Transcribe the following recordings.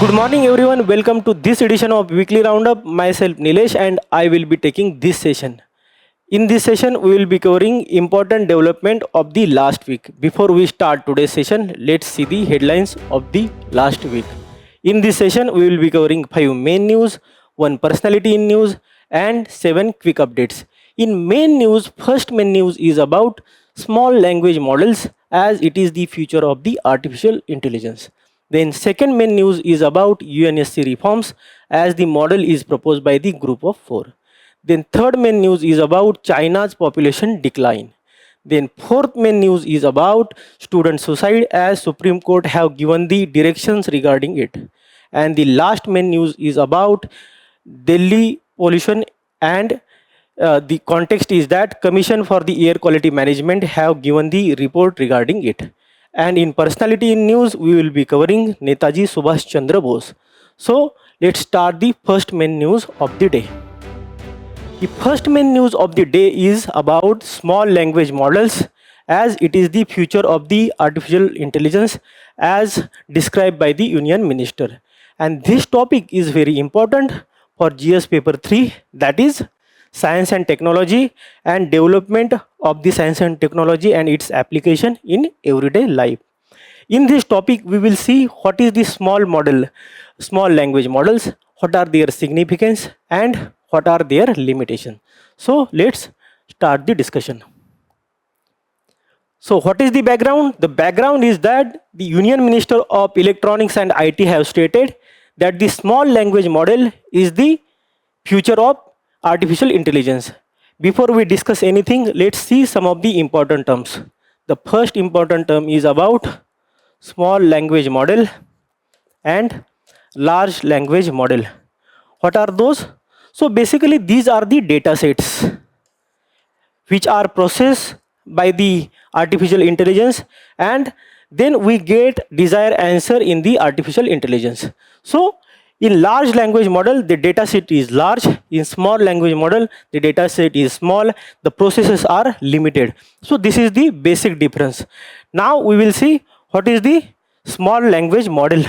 Good morning everyone, welcome to this edition of Weekly Roundup. Myself Nilesh and I will be taking this session. In this session, we will be covering important development of the last week. Before we start today's session, let's see the headlines of the last week. In this session, we will be covering 5 main news, 1 personality in news and 7 quick updates. In main news, first main news is about small language models as it is the future of the artificial intelligence. Then second main news is about UNSC reforms as the model is proposed by the group of 4. Then third main news is about China's population decline. Then fourth main news is about student suicide as Supreme Court have given the directions regarding it. And the last main news is about Delhi pollution and the context is that Commission for the Air Quality Management have given the report regarding it. And in personality in news, we will be covering Netaji Subhas Chandra Bose. So let's start the first main news of the day. The first main news of the day is about small language models as it is the future of the artificial intelligence as described by the Union Minister. And this topic is very important for GS paper 3, that is science and technology and development of the science and technology and its application in everyday life. In this topic, we will see what is the small language models, what are their significance and what are their limitations. So let's start the discussion. So what is the background? The background is that the Union Minister of Electronics and IT have stated that the small language model is the future of artificial intelligence. Before we discuss anything, let's see some of the important terms. The first important term is about small language model and large language model. What are those? So basically these are the data sets which are processed by the artificial intelligence and then we get desired answer in the artificial intelligence. So in large language model, the data set is large. In small language model, the data set is small. The processes are limited. So this is the basic difference. Now we will see what is the small language model.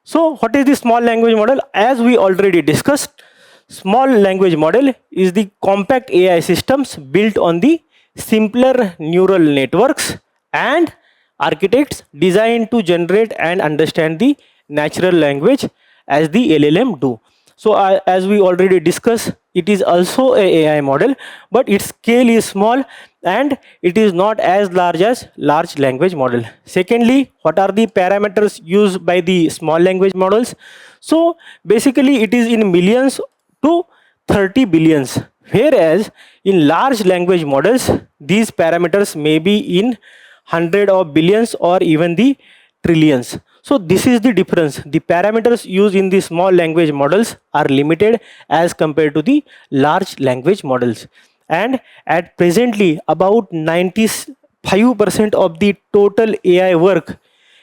So what is the small language model? As we already discussed, small language model is the compact AI systems built on the simpler neural networks and architects designed to generate and understand the natural language as the LLM do. So as we already discussed, it is also a AI model, but its scale is small and it is not as large as large language model. Secondly, what are the parameters used by the small language models? So basically it is in millions to 30 billions, whereas in large language models, these parameters may be in hundred of billions or even the trillions. So this is the difference. The parameters used in the small language models are limited as compared to the large language models. And at presently about 95% of the total AI work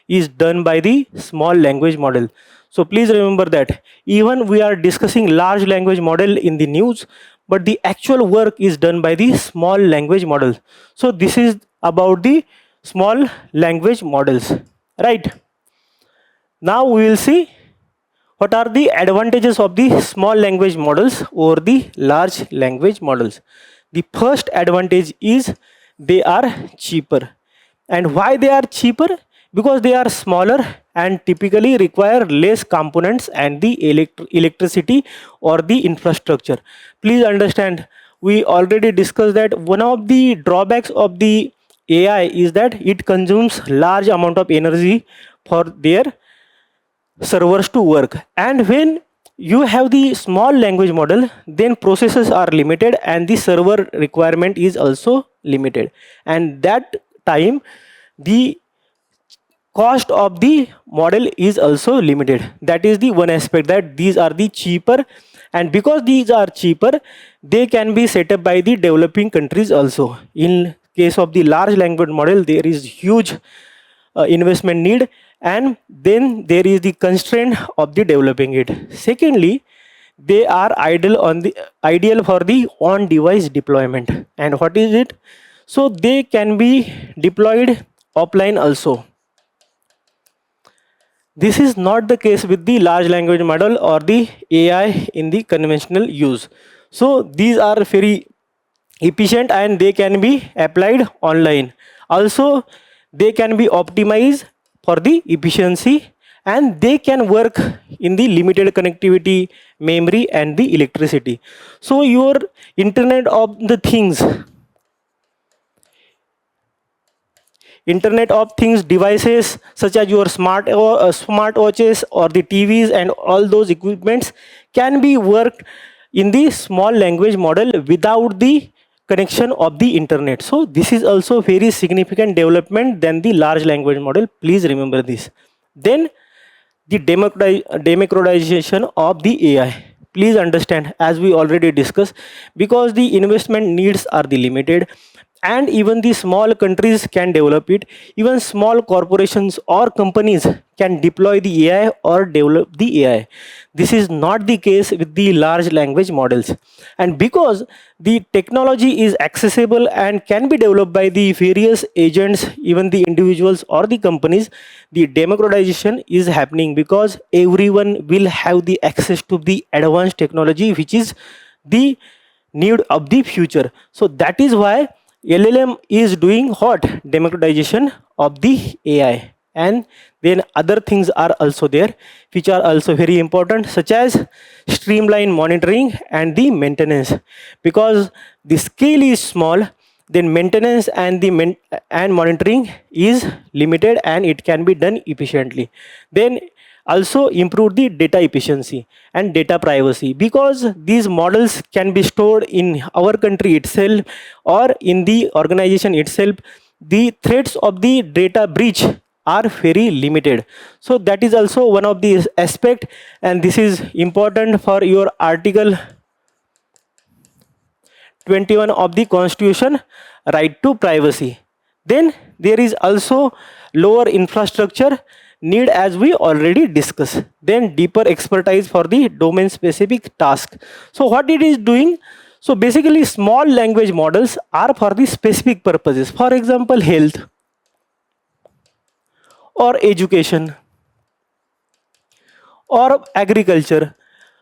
is done by the small language model. So please remember that even we are discussing large language model in the news, but the actual work is done by the small language model. So this is about the small language models, right? Now we will see what are the advantages of the small language models over the large language models. The first advantage is they are cheaper. And why they are cheaper? Because they are smaller and typically require less components and the electricity or the infrastructure. Please understand, we already discussed that one of the drawbacks of the AI is that it consumes large amount of energy for their servers to work, and when you have the small language model, then processes are limited and the server requirement is also limited, and that time the cost of the model is also limited. That is the one aspect, that these are the cheaper, and because these are cheaper, they can be set up by the developing countries also. In case of the large language model, there is huge investment need, and then there is the constraint of the developing it. Secondly, they are ideal for the on device deployment. And what is it? So they can be deployed offline also. This is not the case with the large language model or the AI in the conventional use. So these are very efficient and they can be applied online. Also, they can be optimized for the efficiency and they can work in the limited connectivity, memory and the electricity. So your internet of things devices such as your smart watches or the TVs and all those equipments can be worked in the small language model without the connection of the internet. So this is also very significant development than the large language model. Please remember this. Then the democratization of the AI. Please understand, as we already discussed, because the investment needs are the limited and even the small countries can develop it. Even small corporations or companies can deploy the AI or develop the AI. This is not the case with the large language models. And because the technology is accessible and can be developed by the various agents, even the individuals or the companies, the democratization is happening because everyone will have the access to the advanced technology, which is the need of the future. So that is why LLM is doing what? Democratization of the AI. And then other things are also there which are also very important, such as streamline monitoring and the maintenance. Because the scale is small, then maintenance and and monitoring is limited and it can be done efficiently. Then also improve the data efficiency and data privacy, because these models can be stored in our country itself or in the organization itself. The threats of the data breach are very limited. So that is also one of the aspect, and this is important for your article 21 of the constitution, right to privacy. Then there is also lower infrastructure need, as we already discussed. Then deeper expertise for the domain specific task. So what it is doing, so basically small language models are for the specific purposes, for example health or education or agriculture.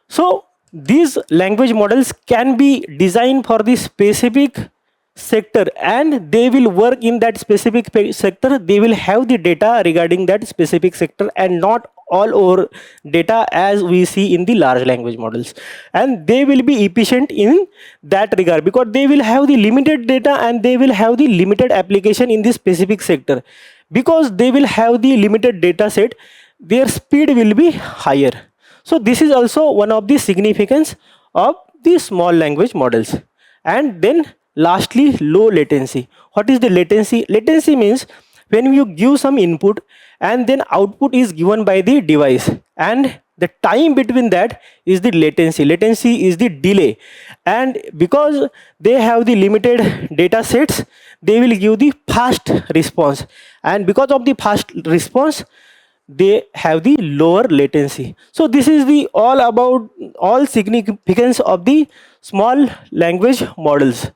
So these language models can be designed for the specific sector and they will work in that specific sector. They will have the data regarding that specific sector and not all over data as we see in the large language models, and they will be efficient in that regard because they will have the limited data and they will have the limited application in this specific sector. Because they will have the limited data set, their speed will be higher. So this is also one of the significance of the small language models. And then lastly, low latency. What is the latency? Latency means when you give some input and then output is given by the device, and the time between that is the latency. Latency is the delay, and because they have the limited data sets, they will give the fast response, and because of the fast response they have the lower latency. So this is the all about all significance of the small language models.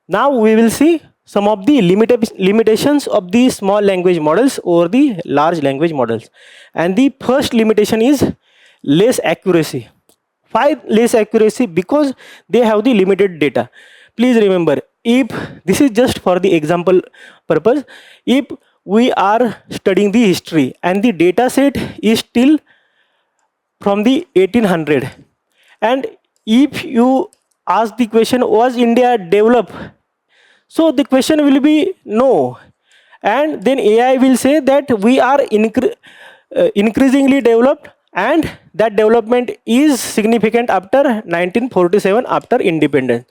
Now we will see some of the limitations of the small language models over the large language models. And the first limitation is less accuracy. Why less accuracy? Because they have the limited data. Please remember, if this is just for the example purpose, if we are studying the history and the data set is still from the 1800, and if you ask the question, was India developed, so the question will be no, and then AI will say that we are increasingly developed, and that development is significant after 1947, after independence.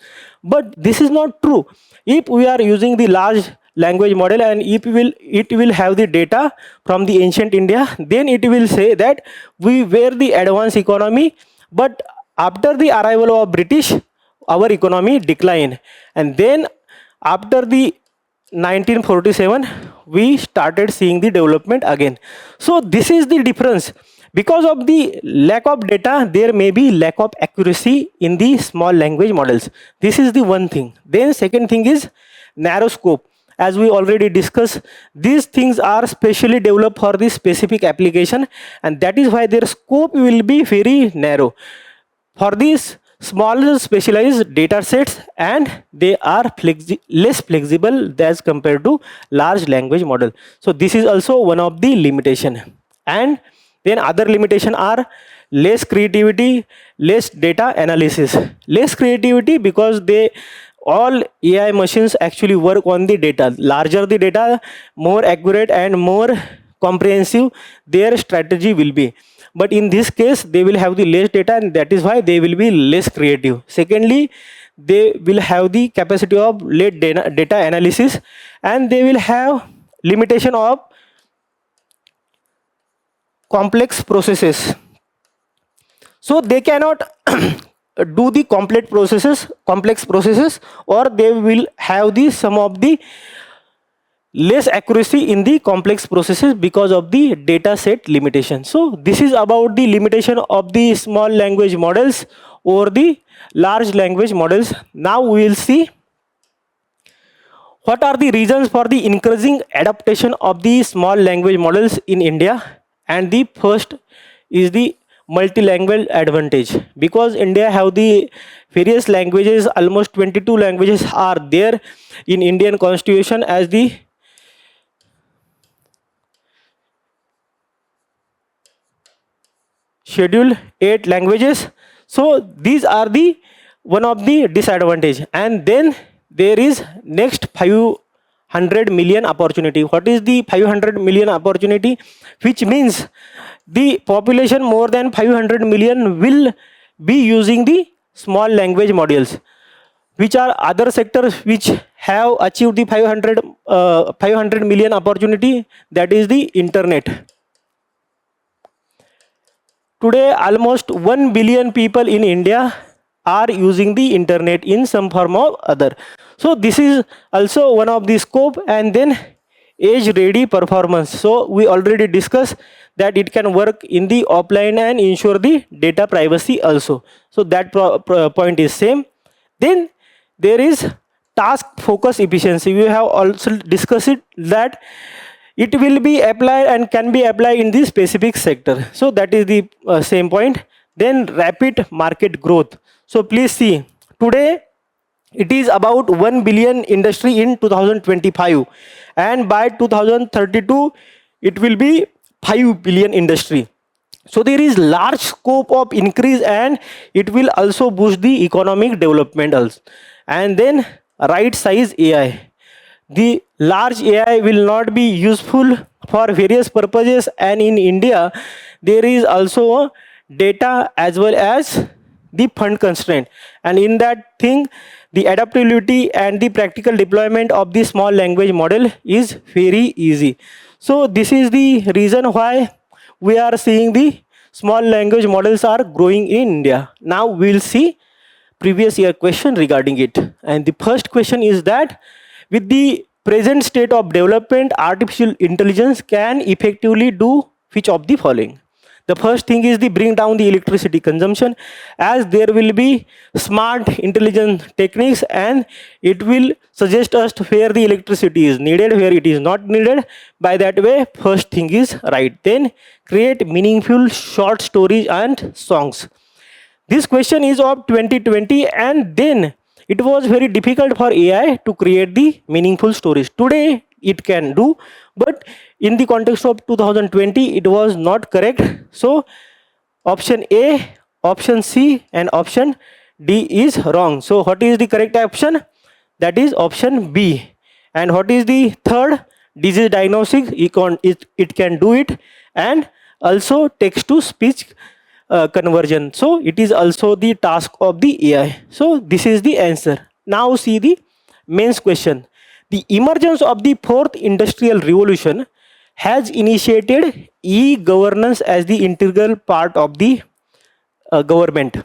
But this is not true. If we are using the large language model and if it will have the data from the ancient India, then it will say that we were the advanced economy, but after the arrival of British, our economy declined, and then after the 1947 we started seeing the development again. So this is the difference. Because of the lack of data, there may be lack of accuracy in the small language models. This is the one thing. Then second thing is narrow scope. as we already discussed, these things are specially developed for this specific application, and that is why their scope will be very narrow for these smaller specialized data sets, and they are less flexible as compared to large language model. So this is also one of the limitation. And then other limitation are less creativity, less data analysis. Less creativity because they all AI machines actually work on the data. Larger the data, more accurate and more comprehensive their strategy will be. But in this case, they will have the less data, and that is why they will be less creative. Secondly, they will have the capacity of late data analysis, and they will have limitation of complex processes. So they cannot do the complex processes, or they will have the some of the less accuracy in the complex processes because of the data set limitation. So this is about the limitation of the small language models or the large language models. Now we will see what are the reasons for the increasing adaptation of the small language models in India. And the first is the multilingual advantage, because India have the various languages. Almost 22 languages are there in Indian constitution as the schedule 8 languages. So these are the one of the disadvantage. And then there is next 500 million opportunity. What is the 500 million opportunity? Which means the population more than 500 million will be using the small language models. Which are other sectors which have achieved the 500 million opportunity? That is the internet. Today, almost 1 billion people in India are using the internet in some form or other. So this is also one of the scope. And then age ready performance. So we already discussed that it can work in the offline and ensure the data privacy also. So that point is same. Then there is task focus efficiency. We have also discussed it, that it will be applied and can be applied in the specific sector. So that is the same point. Then rapid market growth. So please see, today it is about 1 billion industry in 2025, and by 2032 it will be 5 billion industry. So there is large scope of increase, and it will also boost the economic development also. And then right size AI. The large AI will not be useful for various purposes, and in India there is also data as well as the fund constraint, and in that thing the adaptability and the practical deployment of the small language model is very easy. So this is the reason why we are seeing the small language models are growing in India. Now we will see previous year question regarding it. And the first question is that with the present state of development, artificial intelligence can effectively do which of the following? The first thing is the bring down the electricity consumption, as there will be smart intelligent techniques, and it will suggest us to where the electricity is needed, where it is not needed. By that way, first thing is right. Then create meaningful short stories and songs. This question is of 2020, and then it was very difficult for AI to create the meaningful stories. Today it can do, but in the context of 2020 it was not correct. So option A, option C and option D is wrong. So what is the correct option? That is option B. And what is the third? Disease diagnostics. It can do it, and also text to speech conversion. So it is also the task of the AI. So this is the answer. Now see the mains question. The emergence of the fourth industrial revolution has initiated e-governance as the integral part of the government.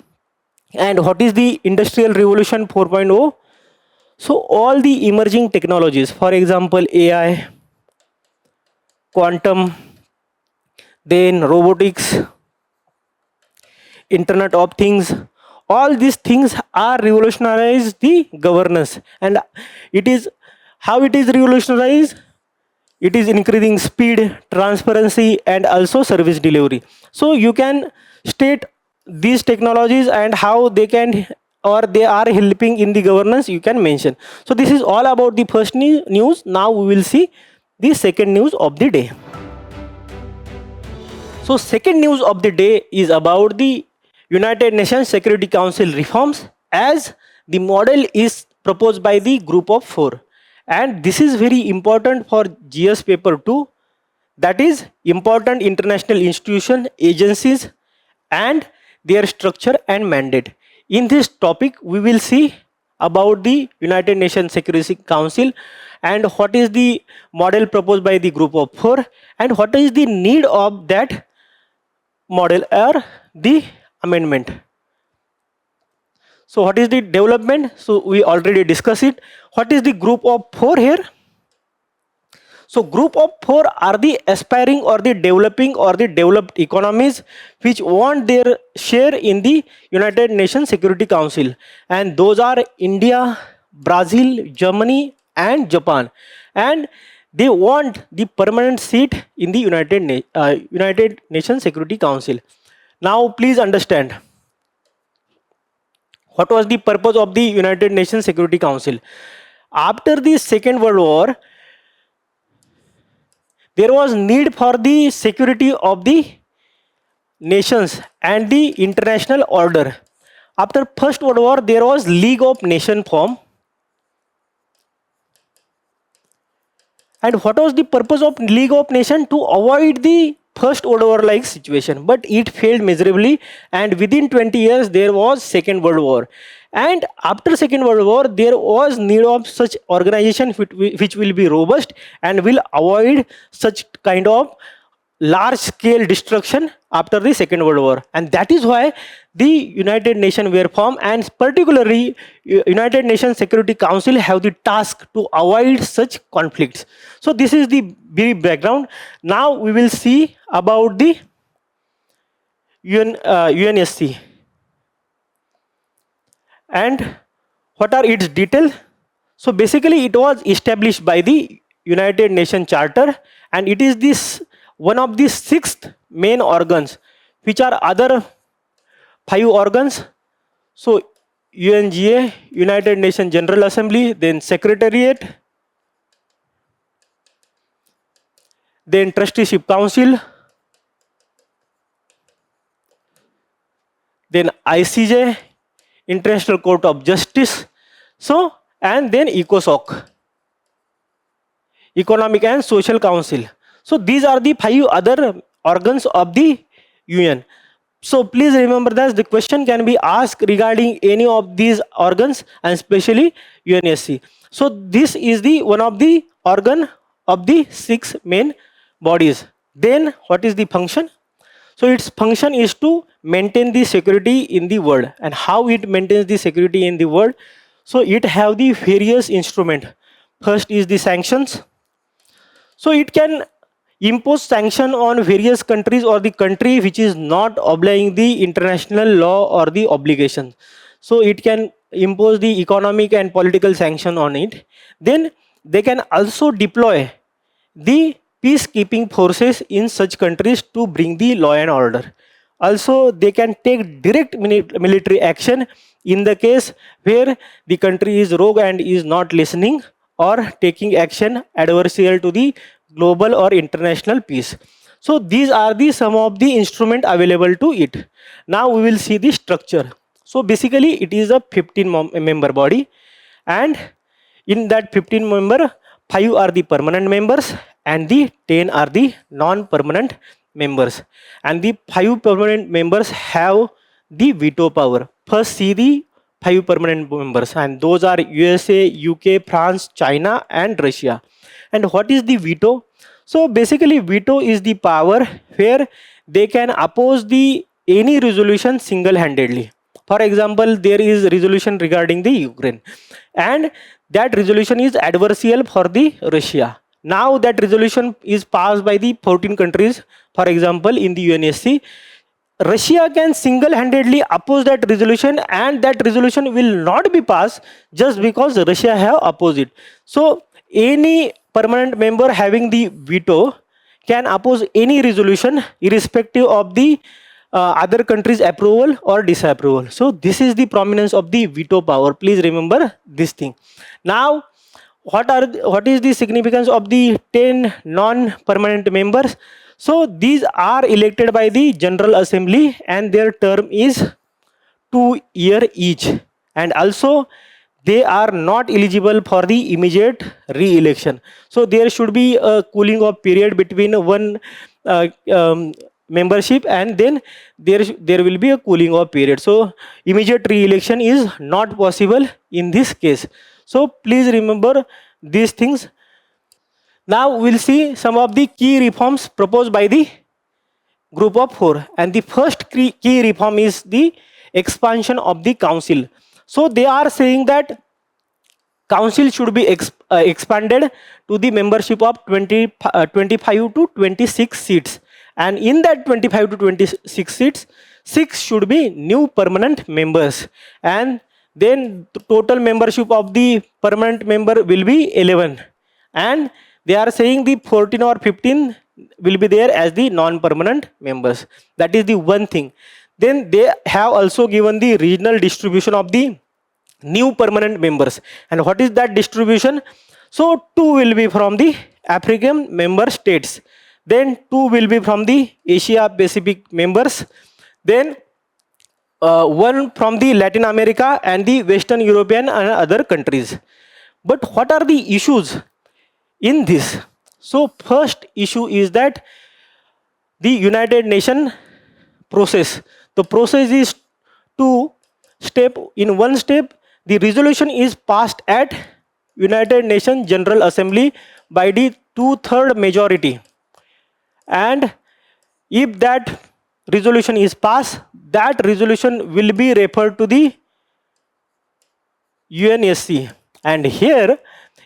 And what is the industrial revolution 4.0? So all the emerging technologies, for example AI, quantum, then robotics, Internet of Things, all these things are revolutionize the governance, and it is How it is revolutionized? It is increasing speed, transparency, and also service delivery. So you can state these technologies and how they can or they are helping in the governance, you can mention. So this is all about the first news. Now we will see the second news of the day. So second news of the day is about the United Nations Security Council reforms, as the model is proposed by the group of 4. And this is very important for GS paper 2, that is important international institution, agencies and their structure and mandate. In this topic we will see about the United Nations Security Council and what is the model proposed by the group of 4 and what is the need of that model or the amendment. So what is the development? So we already discussed it. What is the group of 4 here? So group of 4 are the aspiring or the developing or the developed economies which want their share in the United Nations Security Council, and those are India, Brazil, Germany and Japan, and they want the permanent seat in the United Nations Security Council. Now please understand, what was the purpose of the United Nations Security Council? After the Second World War, there was need for the security of the nations and the international order. After First World War, there was League of Nations formed. And what was the purpose of League of Nations? To avoid the First World War like situation, but it failed miserably, and within 20 years there was Second World War. And after Second World War, there was need of such organization which will be robust and will avoid such kind of large scale destruction after the Second World War. And that is why the United Nations were formed, and particularly United Nations Security Council have the task to avoid such conflicts. So this is the brief background. Now we will see about the UNSC and what are its details. So basically it was established by the United Nations Charter, and it is this one of the 6 main organs, which are other 5 organs. So UNGA, United Nations General Assembly, then Secretariat, then Trusteeship Council, then ICJ, International Court of Justice, so and then ECOSOC, Economic and Social Council. So these are the 5 other organs of the UN. So please remember that the question can be asked regarding any of these organs, and especially UNSC. So this is the one of the organ of the 6 main bodies. Then what is the function? So its function is to maintain the security in the world. And how it maintains the security in the world? So it have the various instruments. First is the sanctions. So it can impose sanction on various countries or the country which is not obeying the international law or the obligation. So it can impose the economic and political sanction on it. Then they can also deploy the peacekeeping forces in such countries to bring the law and order. Also they can take direct military action in the case where the country is rogue and is not listening or taking action adversarial to the global or international peace. So these are the some of the instruments available to it. Now we will see the structure. So basically it is a 15 member body, and in that 15 member, 5 are the permanent members and the 10 are the non-permanent members. And the 5 permanent members have the veto power. First see the 5 permanent members, and those are USA, UK, France, China and Russia. And what is the veto? So basically veto is the power where they can oppose the any resolution single-handedly. For example, there is resolution regarding the Ukraine, and that resolution is adversarial for the Russia. Now that resolution is passed by the 14 countries. For example, in the UNSC, Russia can single-handedly oppose that resolution, and that resolution will not be passed just because Russia have opposed it. So any permanent member having the veto can oppose any resolution irrespective of the other country's approval or disapproval. So this is the prominence of the veto power. Please remember this thing. Now, what is the significance of the 10 non-permanent members? So these are elected by the General Assembly and their term is 2 year each, and also they are not eligible for the immediate re-election. So there should be a cooling off period between one uh, um, membership, and then there will be a cooling off period. So immediate re-election is not possible in this case. So please remember these things. Now we'll see some of the key reforms proposed by the group of four, and the first key reform is the expansion of the council. So they are saying that council should be expanded to the membership of 25 to 26 seats, and in that 25 to 26 seats, 6 should be new permanent members, and then the total membership of the permanent member will be 11, and they are saying the 14 or 15 will be there as the non-permanent members. That is the one thing. Then they have also given the regional distribution of the new permanent members. And what is that distribution? So 2 will be from the African member states, then 2 will be from the Asia Pacific members, then 1 from the Latin America and the Western European and other countries. But what are the issues in this? So first issue is that the United Nations process. The process is two step. In one step, the resolution is passed at United Nations General Assembly by the 2/3 majority, and if that resolution is passed, that resolution will be referred to the UNSC, and here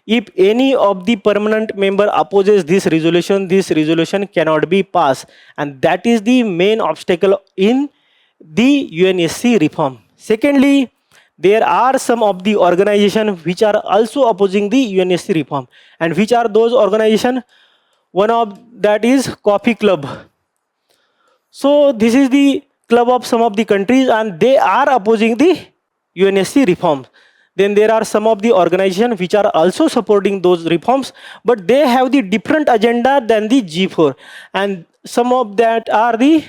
if any of the permanent member opposes this resolution cannot be passed, and that is the main obstacle in the UNSC reform. Secondly, there are some of the organizations which are also opposing the UNSC reform, and which are those organizations? One of that is Coffee Club. So this is the club of some of the countries, and they are opposing the UNSC reforms. Then there are some of the organizations which are also supporting those reforms, but they have the different agenda than the G4, and some of that are the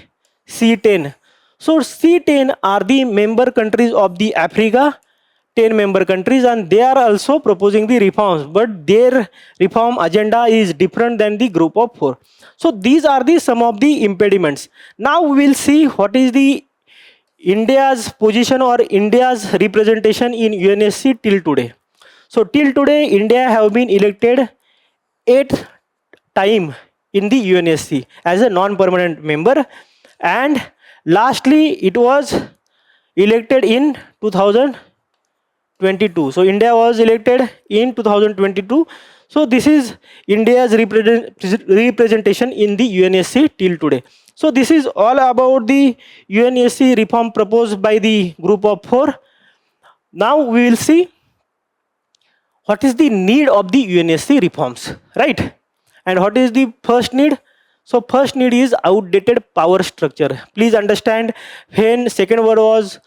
C10. So C10 are the member countries of the Africa, 10 member countries, and they are also proposing the reforms, but their reform agenda is different than the group of four. So these are the some of the impediments. Now we will see what is the India's position or India's representation in UNSC till today. So till today, India have been elected 8th time in the UNSC as a non-permanent member, and lastly it was elected in 2022. So India was elected in 2022. So this is India's representation in the UNSC till today. So this is all about the UNSC reform proposed by the group of four. Now we will see what is the need of the UNSC reforms, right? And what is the first need? So first need is outdated power structure. Please understand, when second world was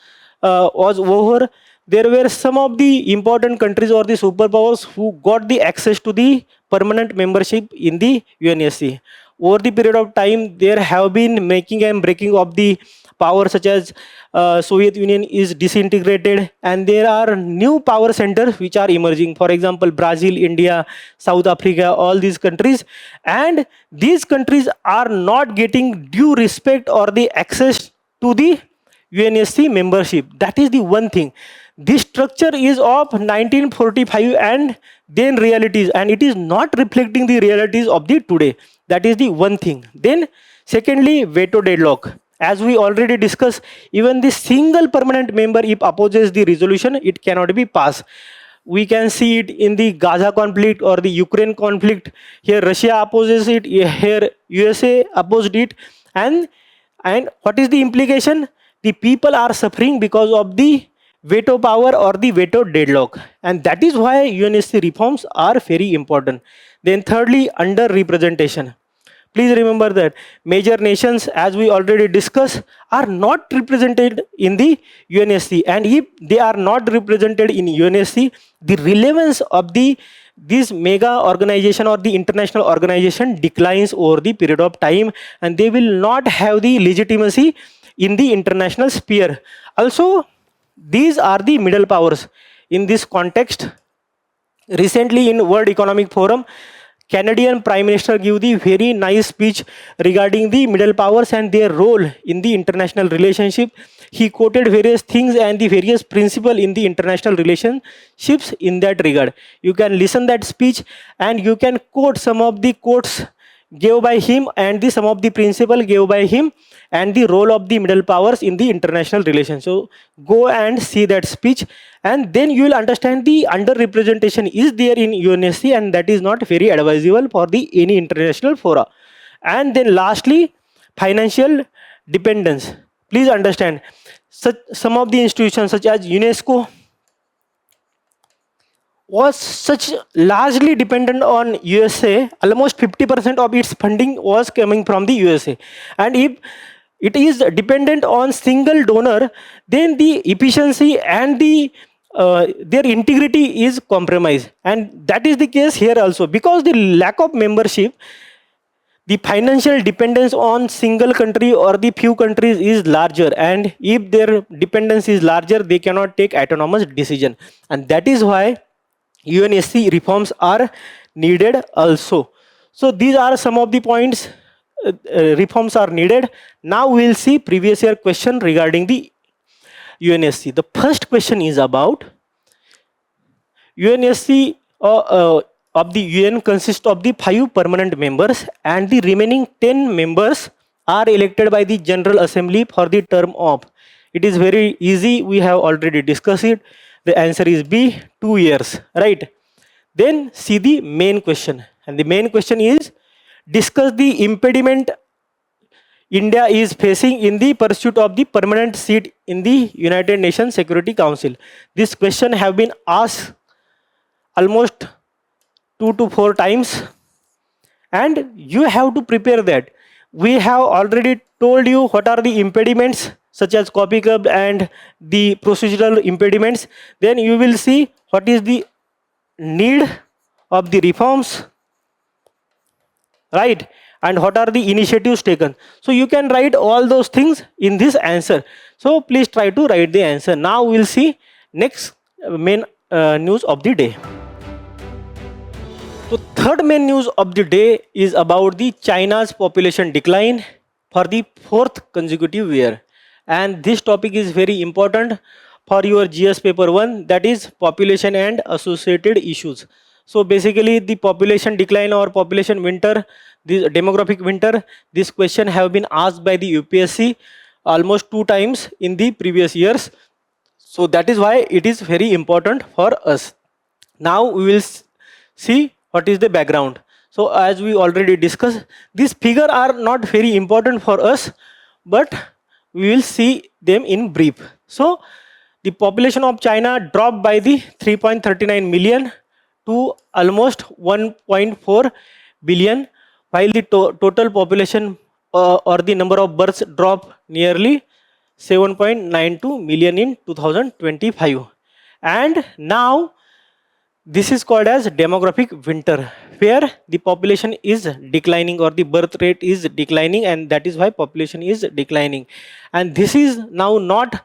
over, there were some of the important countries or the superpowers who got the access to the permanent membership in the UNSC. Over the period of time, there have been making and breaking of the power, such as Soviet Union is disintegrated, and there are new power centers which are emerging. For example, Brazil, India, South Africa, all these countries, and these countries are not getting due respect or the access to the UNSC membership. That is the one thing. This structure is of 1945 and then realities, and it is not reflecting the realities of the today. That is the one thing. Then secondly, veto deadlock. As we already discussed, even the single permanent member, if opposes the resolution, it cannot be passed. We can see it in the Gaza conflict or the Ukraine conflict. Here Russia opposes it, here USA opposed it, and what is the implication? The people are suffering because of the veto power or the veto deadlock, and that is why UNSC reforms are very important. Then thirdly, under representation. Please remember that major nations, as we already discussed, are not represented in the UNSC, and if they are not represented in UNSC, the relevance of this mega organization or the international organization declines over the period of time, and they will not have the legitimacy in the international sphere. Also, these are the middle powers. In this context, recently in World Economic Forum, Canadian Prime Minister gave the very nice speech regarding the middle powers and their role in the international relationship. He quoted various things and the various principles in the international relationships in that regard. You can listen that speech and you can quote some of the quotes gave by him and the some of the principle gave by him and the role of the middle powers in the international relations. So go and see that speech, and then you will understand the underrepresentation is there in UNSC, and that is not very advisable for the any international fora. And then lastly, financial dependence. Please understand, some of the institutions such as UNESCO was such largely dependent on USA. Almost 50% of its funding was coming from the USA, and if it is dependent on single donor, then the efficiency and the their integrity is compromised, and that is the case here also. Because the lack of membership, the financial dependence on single country or the few countries is larger, and if their dependence is larger, they cannot take autonomous decision, and that is why UNSC reforms are needed also. So these are some of the points. Reforms are needed. Now we will see previous year question regarding the UNSC. The first question is about UNSC of the UN consists of the 5 permanent members, and the remaining 10 members are elected by the General Assembly for the term of. It is very easy. We have already discussed it. The answer is B, 2 years, right? Then see the main question, and the main question is discuss the impediment India is facing in the pursuit of the permanent seat in the United Nations Security Council. This question have been asked almost 2 to 4 times, and you have to prepare that. We have already told you what are the impediments such as copy curve and the procedural impediments. Then you will see what is the need of the reforms, right, and what are the initiatives taken. So you can write all those things in this answer. So please try to write the answer. Now we'll see next main news of the day. So third main news of the day is about the China's population decline for the 4th consecutive year, and this topic is very important for your GS paper 1, that is population and associated issues. So basically the population decline or population winter, this demographic winter, this question have been asked by the UPSC almost 2 times in the previous years. So that is why it is very important for us. Now we will see what is the background. So as we already discussed, these figures are not very important for us, but we will see them in brief. So the population of China dropped by the 3.39 million to almost 1.4 billion, while the total population or the number of births dropped nearly 7.92 million in 2025. And now this is called as demographic winter, where the population is declining or the birth rate is declining, and that is why population is declining. And this is now not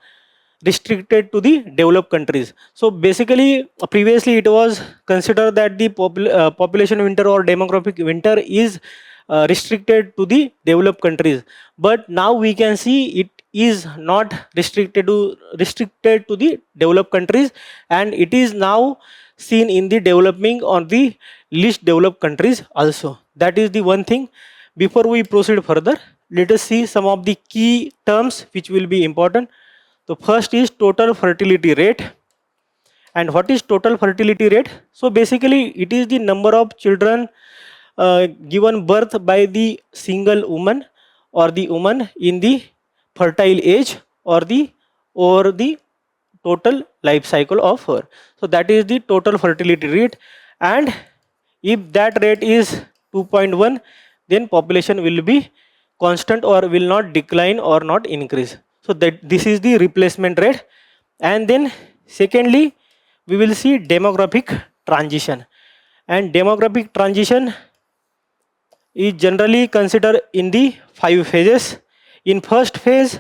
restricted to the developed countries. So basically previously it was considered that the population winter or demographic winter is restricted to the developed countries, but now we can see it is not restricted to the developed countries, and it is now seen in the developing or the least developed countries also. That is the one thing. Before we proceed further, let us see some of the key terms which will be important. So first is total fertility rate. And what is total fertility rate? So basically it is the number of children given birth by the single woman or the woman in the fertile age or the total life cycle of her. So that is the total fertility rate, and if that rate is 2.1, then population will be constant or will not decline or not increase. So that this is the replacement rate. And then secondly, we will see demographic transition. And demographic transition is generally considered in the 5 phases. In first phase,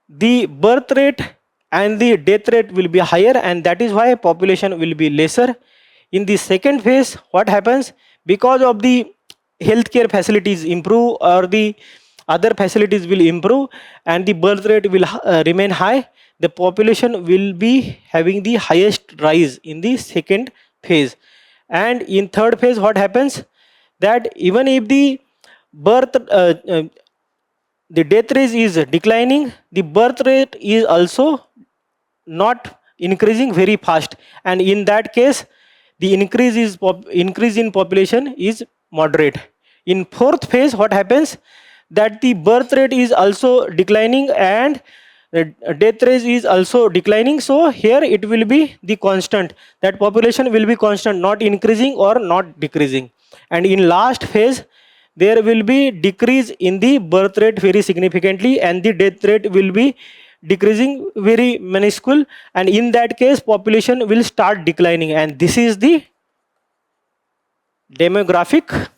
the birth rate and the death rate will be higher, and that is why population will be lesser. In the second phase, what happens, because of the healthcare facilities improve or the other facilities will improve and the birth rate will remain high, the population will be having the highest rise in the second phase. And in third phase, what happens, that even if the birth the death rate is declining, the birth rate is also not increasing very fast, and in that case the increase in population is moderate. In fourth phase, what happens, that the birth rate is also declining and the death rate is also declining. So here it will be the constant, that population will be constant, not increasing or not decreasing. And in last phase, there will be decrease in the birth rate very significantly and the death rate will be decreasing very minuscule, and in that case population will start declining, and this is the demographic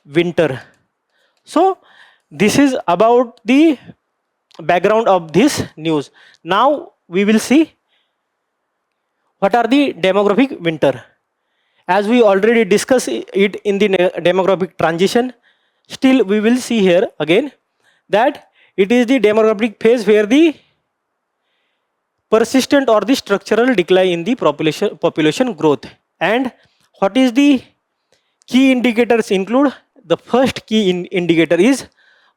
winter. So this is about the background of this news. Now we will see what are the demographic winter. As we already discussed it in the demographic transition, still we will see here again that it is the demographic phase where the persistent or the structural decline in the population growth. And what is the key indicators include? The first key indicator is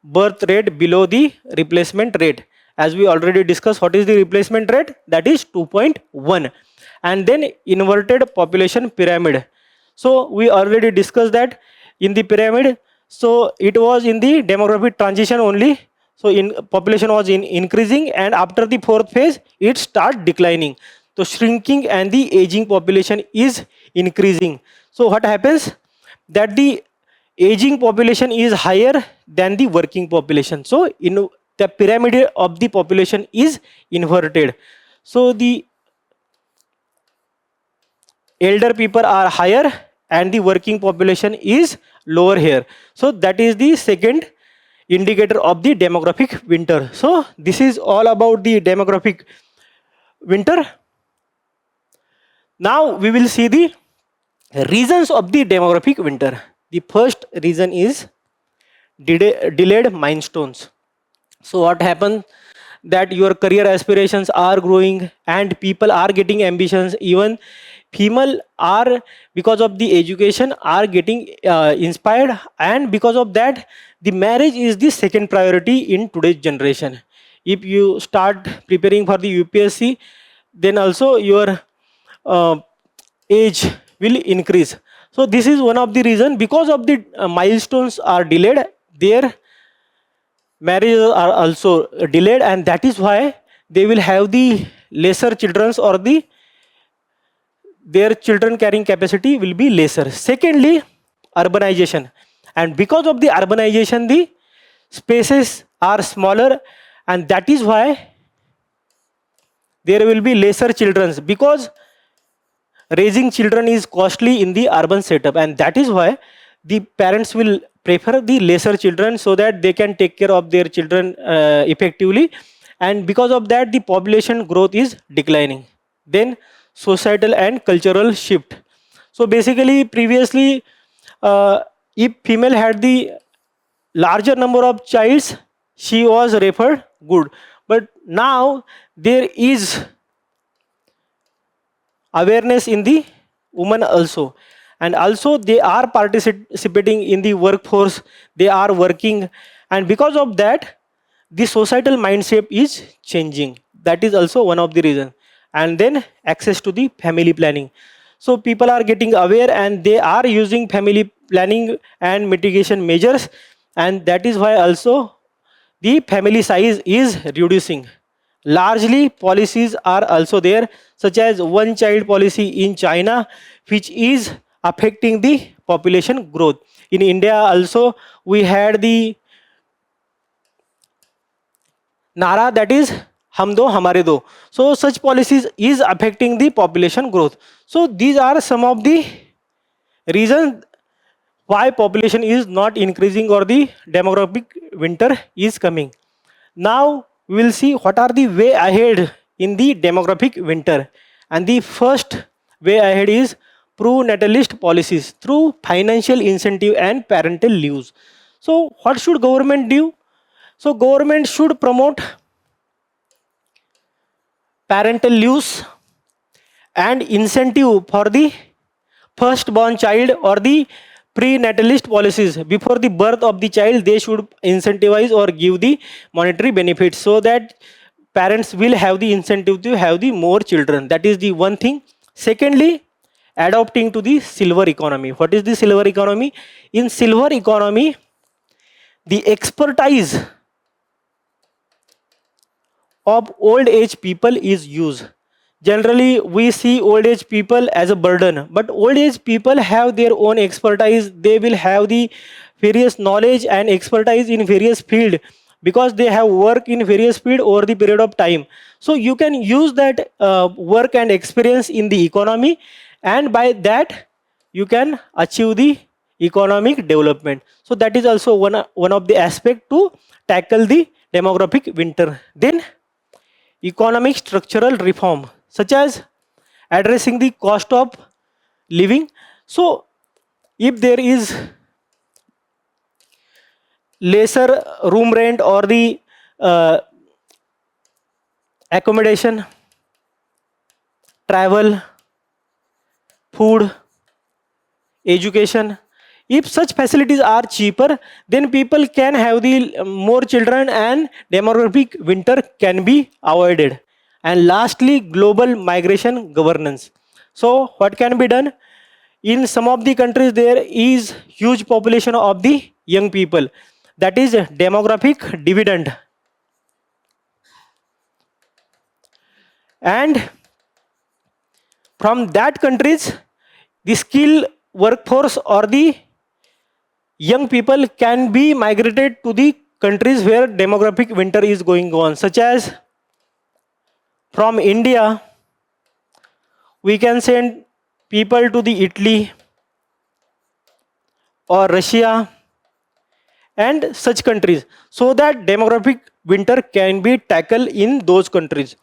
birth rate below the replacement rate. As we already discussed, what is the replacement rate? That is 2.1. And then inverted population pyramid. So we already discussed that in the pyramid. So it was in the demographic transition only. So in population was increasing, and after the fourth phase it start declining. So shrinking and the aging population is increasing. So what happens, that the aging population is higher than the working population. So in the pyramid of the population is inverted. So the elder people are higher and the working population is lower here. So that is the second indicator of the demographic winter. So this is all about the demographic winter. Now we will see the reasons of the demographic winter. The first reason is delayed milestones. So what happened, that your career aspirations are growing and people are getting ambitions. Even female are, because of the education, are getting inspired, and because of that the marriage is the second priority in today's generation. If you start preparing for the UPSC, then also your age will increase. So this is one of the reason, because of the milestones are delayed, their marriages are also delayed, and that is why they will have the lesser children, or their children carrying capacity will be lesser. Secondly, urbanization, and because of the urbanization the spaces are smaller, and that is why there will be lesser children, because raising children is costly in the urban setup, and that is why the parents will prefer the lesser children so that they can take care of their children effectively, and because of that the population growth is declining. Then societal and cultural shift. So basically previously if female had the larger number of childs, she was referred good, but now there is awareness in the women also, and also they are participating in the workforce, they are working, and because of that the societal mindset is changing. That is also one of the reasons. And then access to the family planning. So people are getting aware and they are using family planning and mitigation measures, and that is why also the family size is reducing. Largely policies are also there, such as one child policy in China, which is affecting the population growth. In India also we had the Nara, that is hum do hamare do. So such policies is affecting the population growth. So these are some of the reasons why population is not increasing or the demographic winter is coming. Now we will see what are the way ahead in the demographic winter. And the first way ahead is pro-natalist policies through financial incentive and parental leaves. So what should government do? So government should promote parental leaves and incentive for the first born child, or the pre-natalist policies before the birth of the child. They should incentivize or give the monetary benefits so that parents will have the incentive to have the more children. That is the one thing. Secondly, adopting to the silver economy. What is the silver economy? In silver economy, the expertise of old age people is used. Generally we see old age people as a burden, but old age people have their own expertise. They will have the various knowledge and expertise in various field, because they have worked in various field over the period of time. So you can use that work and experience in the economy, and by that you can achieve the economic development. So that is also one of the aspect to tackle the demographic winter. Then economic structural reform, such as addressing the cost of living. So if there is lesser room rent or the uh, accommodation, travel, food, education, if such facilities are cheaper, then people can have the more children and demographic winter can be avoided. And lastly, global migration governance. So what can be done? In some of the countries there is huge population of the young people, that is demographic dividend. And from that countries, the skill workforce or the young people can be migrated to the countries where demographic winter is going on, such as from India we can send people to the Italy or Russia and such countries, so that demographic winter can be tackled in those countries.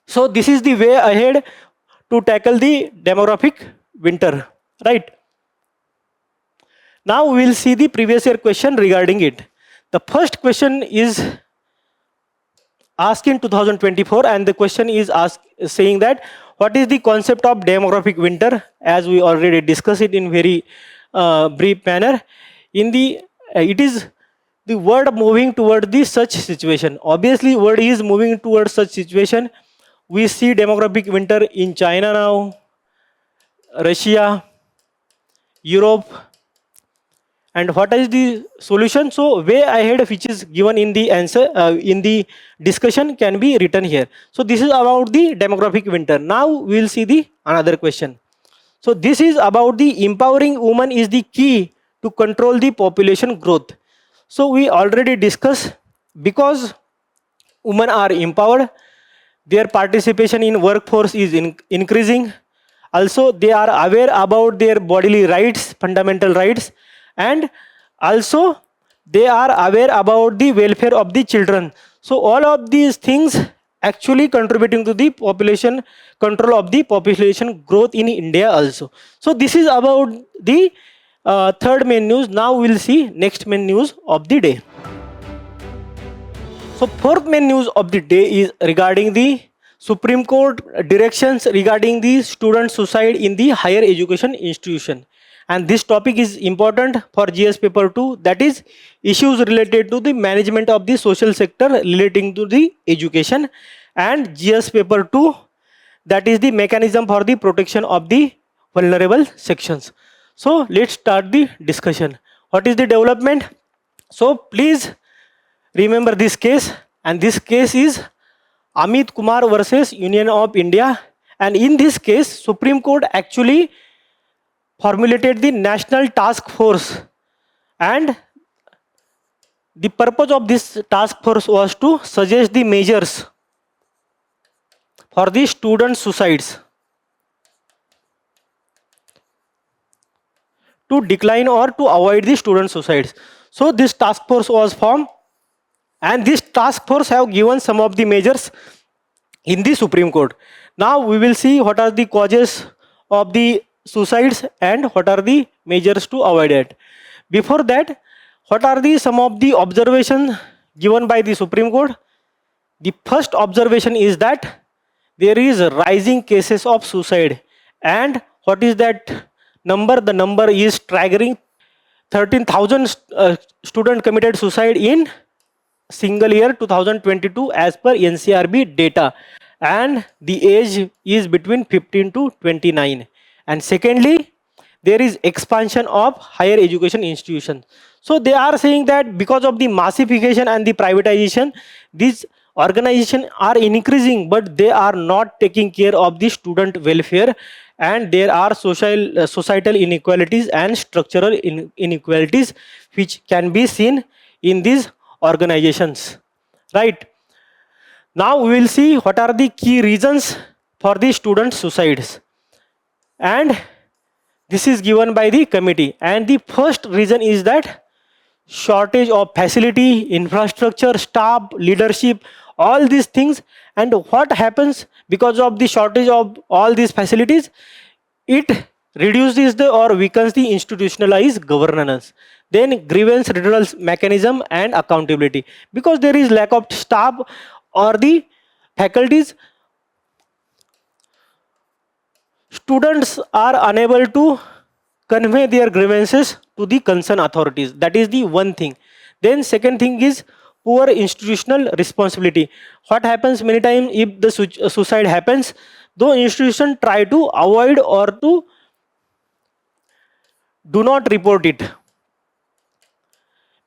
So this is the way ahead to tackle the demographic winter, right? Now we will see the previous year question regarding it. The first question is asked in 2024, and the question is saying that what is the concept of demographic winter, as we already discussed it in very brief manner. In the it is the world moving toward this such situation. Obviously world is moving towards such situation. We see demographic winter in China now, Russia, Europe. And what is the solution? So way ahead which is given in the answer in the discussion can be written here. So this is about the demographic winter. Now we will see the another question. So this is about the empowering women is the key to control the population growth. So we already discussed, because women are empowered, their participation in workforce is increasing. Also they are aware about their bodily rights, fundamental rights, and also they are aware about the welfare of the children. So all of these things actually contributing to the population control of the population growth in India also. So this is about the third main news. Now we will see next main news of the day. So fourth main news of the day is regarding the Supreme Court directions regarding the student suicide in the higher education institution. And this topic is important for GS paper 2, that is issues related to the management of the social sector relating to the education, and GS paper 2, that is the mechanism for the protection of the vulnerable sections. So let's start the discussion. What is the development? So please remember this case, and this case is Amit Kumar versus Union of India. And in this case, Supreme Court actually formulated the National Task Force, and the purpose of this task force was to suggest the measures for the student suicides to decline or to avoid the student suicides. So this task force was formed, and this task force have given some of the measures in the Supreme Court. Now we will see what are the causes of the suicides and what are the measures to avoid it. Before that, what are the some of the observations given by the Supreme Court? The first observation is that there is rising cases of suicide. And what is that number? The number is staggering. 13,000 students committed suicide in single year 2022 as per NCRB data, and the age is between 15 to 29. And secondly, there is expansion of higher education institutions. So they are saying that because of the massification and the privatization, these organizations are increasing, but they are not taking care of the student welfare, and there are societal inequalities and structural inequalities which can be seen in these organizations, right? Now we will see what are the key reasons for the student suicides, and this is given by the committee. And the first reason is that shortage of facility, infrastructure, staff, leadership, all these things. And what happens because of the shortage of all these facilities? It reduces the or weakens the institutionalized governance. Then grievance redressal mechanism and accountability, because there is lack of staff or the faculties, students are unable to convey their grievances to the concerned authorities. That is the one thing. Then second thing is poor institutional responsibility. What happens many times if the suicide happens, though institution try to avoid or to do not report it,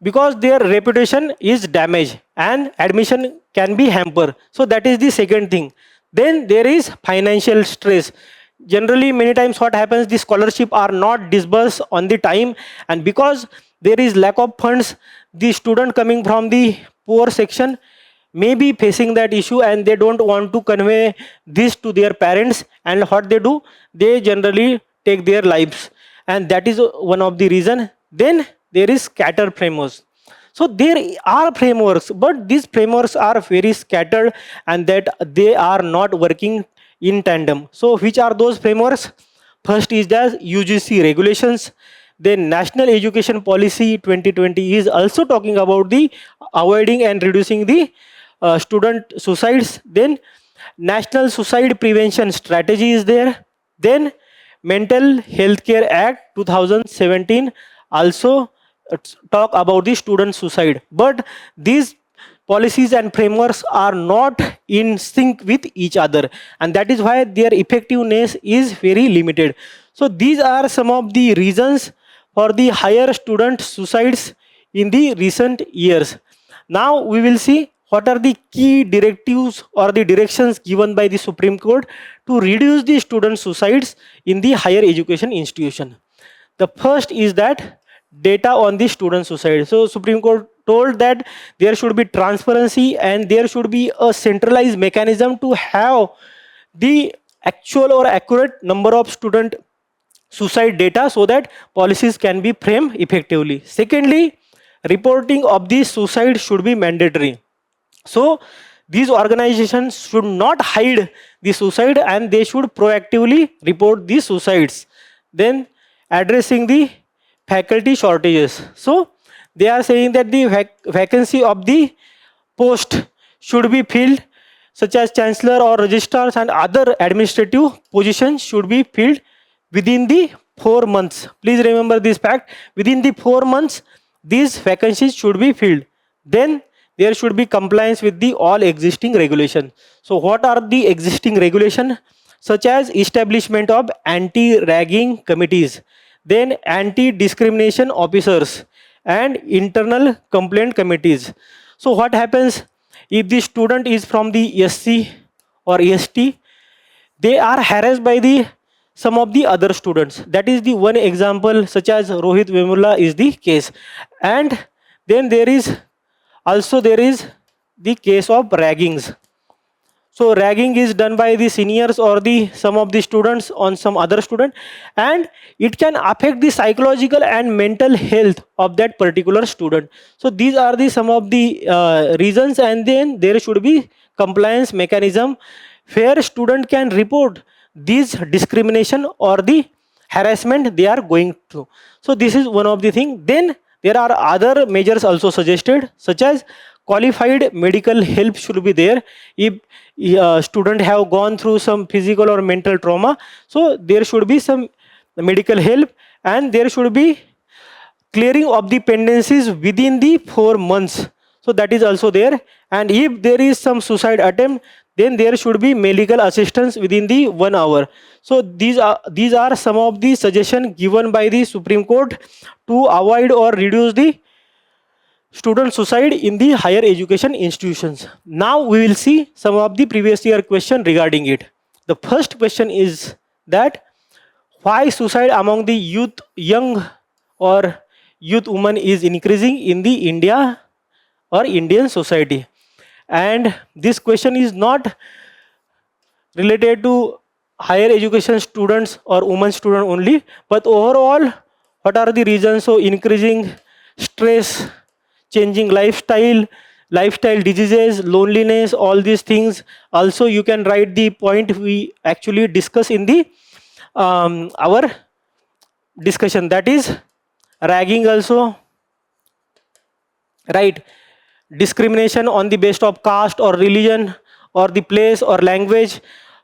because their reputation is damaged and admission can be hampered. So that is the second thing. Then there is financial stress. Generally many times what happens, the scholarship are not disbursed on the time, and because there is lack of funds, the student coming from the poor section may be facing that issue, and they don't want to convey this to their parents, and what they do, they generally take their lives, and that is one of the reason. Then there is scattered frameworks. So there are frameworks, but these frameworks are very scattered, and that they are not working in tandem. So which are those frameworks? First is the UGC regulations. Then National Education Policy 2020 is also talking about the avoiding and reducing the student suicides. Then National Suicide Prevention Strategy is there. Then Mental Health Care Act 2017 also talk about the student suicide, but these policies and frameworks are not in sync with each other, and that is why their effectiveness is very limited. So these are some of the reasons for the higher student suicides in the recent years. Now we will see what are the key directives or the directions given by the Supreme Court to reduce the student suicides in the higher education institution. The first is that data on the student suicide. So Supreme Court told that there should be transparency, and there should be a centralized mechanism to have the actual or accurate number of student suicide data, so that policies can be framed effectively. Secondly, reporting of the suicide should be mandatory. So these organizations should not hide the suicide, and they should proactively report the suicides. Then addressing the faculty shortages. So they are saying that the vacancy of the post should be filled, such as chancellor or registrars and other administrative positions should be filled within the 4 months. Please remember this fact, within the 4 months these vacancies should be filled. Then there should be compliance with the all existing regulation. So what are the existing regulation? Such as establishment of anti-ragging committees, then anti-discrimination officers, and internal complaint committees. So what happens If the student is from the SC or ST, they are harassed by the some of the other students. That is the one example, such as Rohit Vemula is the case. And then there is the case of raggings. So ragging is done by the seniors or the some of the students on some other student, and it can affect the psychological and mental health of that particular student. So these are the some of the reasons, and then there should be compliance mechanism where student can report these discrimination or the harassment they are going through. So this is one of the thing. Then there are other measures also suggested, such as qualified medical help should be there. If student have gone through some physical or mental trauma, so there should be some medical help, and there should be clearing of the pendencies within the 4 months. So that is also there. And if there is some suicide attempt, then there should be medical assistance within the 1 hour. So these are some of the suggestions given by the Supreme Court to avoid or reduce the student suicide in the higher education institutions. Now we will see some of the previous year question regarding it. The first question is that why suicide among the young or youth women is increasing in the India or Indian society. And this question is not related to higher education students or women student only, but overall, what are the reasons? So increasing stress, changing lifestyle diseases, loneliness, all these things. Also you can write the point we actually discuss in the our discussion, that is ragging also, right? Discrimination on the basis of caste or religion or the place or language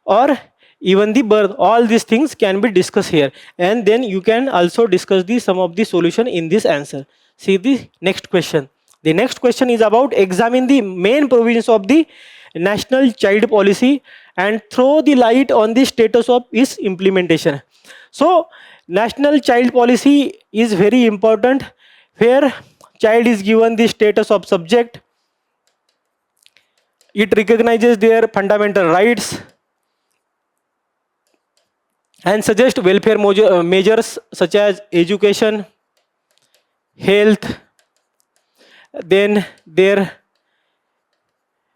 or even the birth, all these things can be discussed here, and then you can also discuss the some of the solution in this answer. See the next question. The next question is about examine the main provisions of the national child policy and throw the light on the status of its implementation. So national child policy is very important, where child is given the status of subject. It recognizes their fundamental rights and suggest welfare measures such as education, health, then their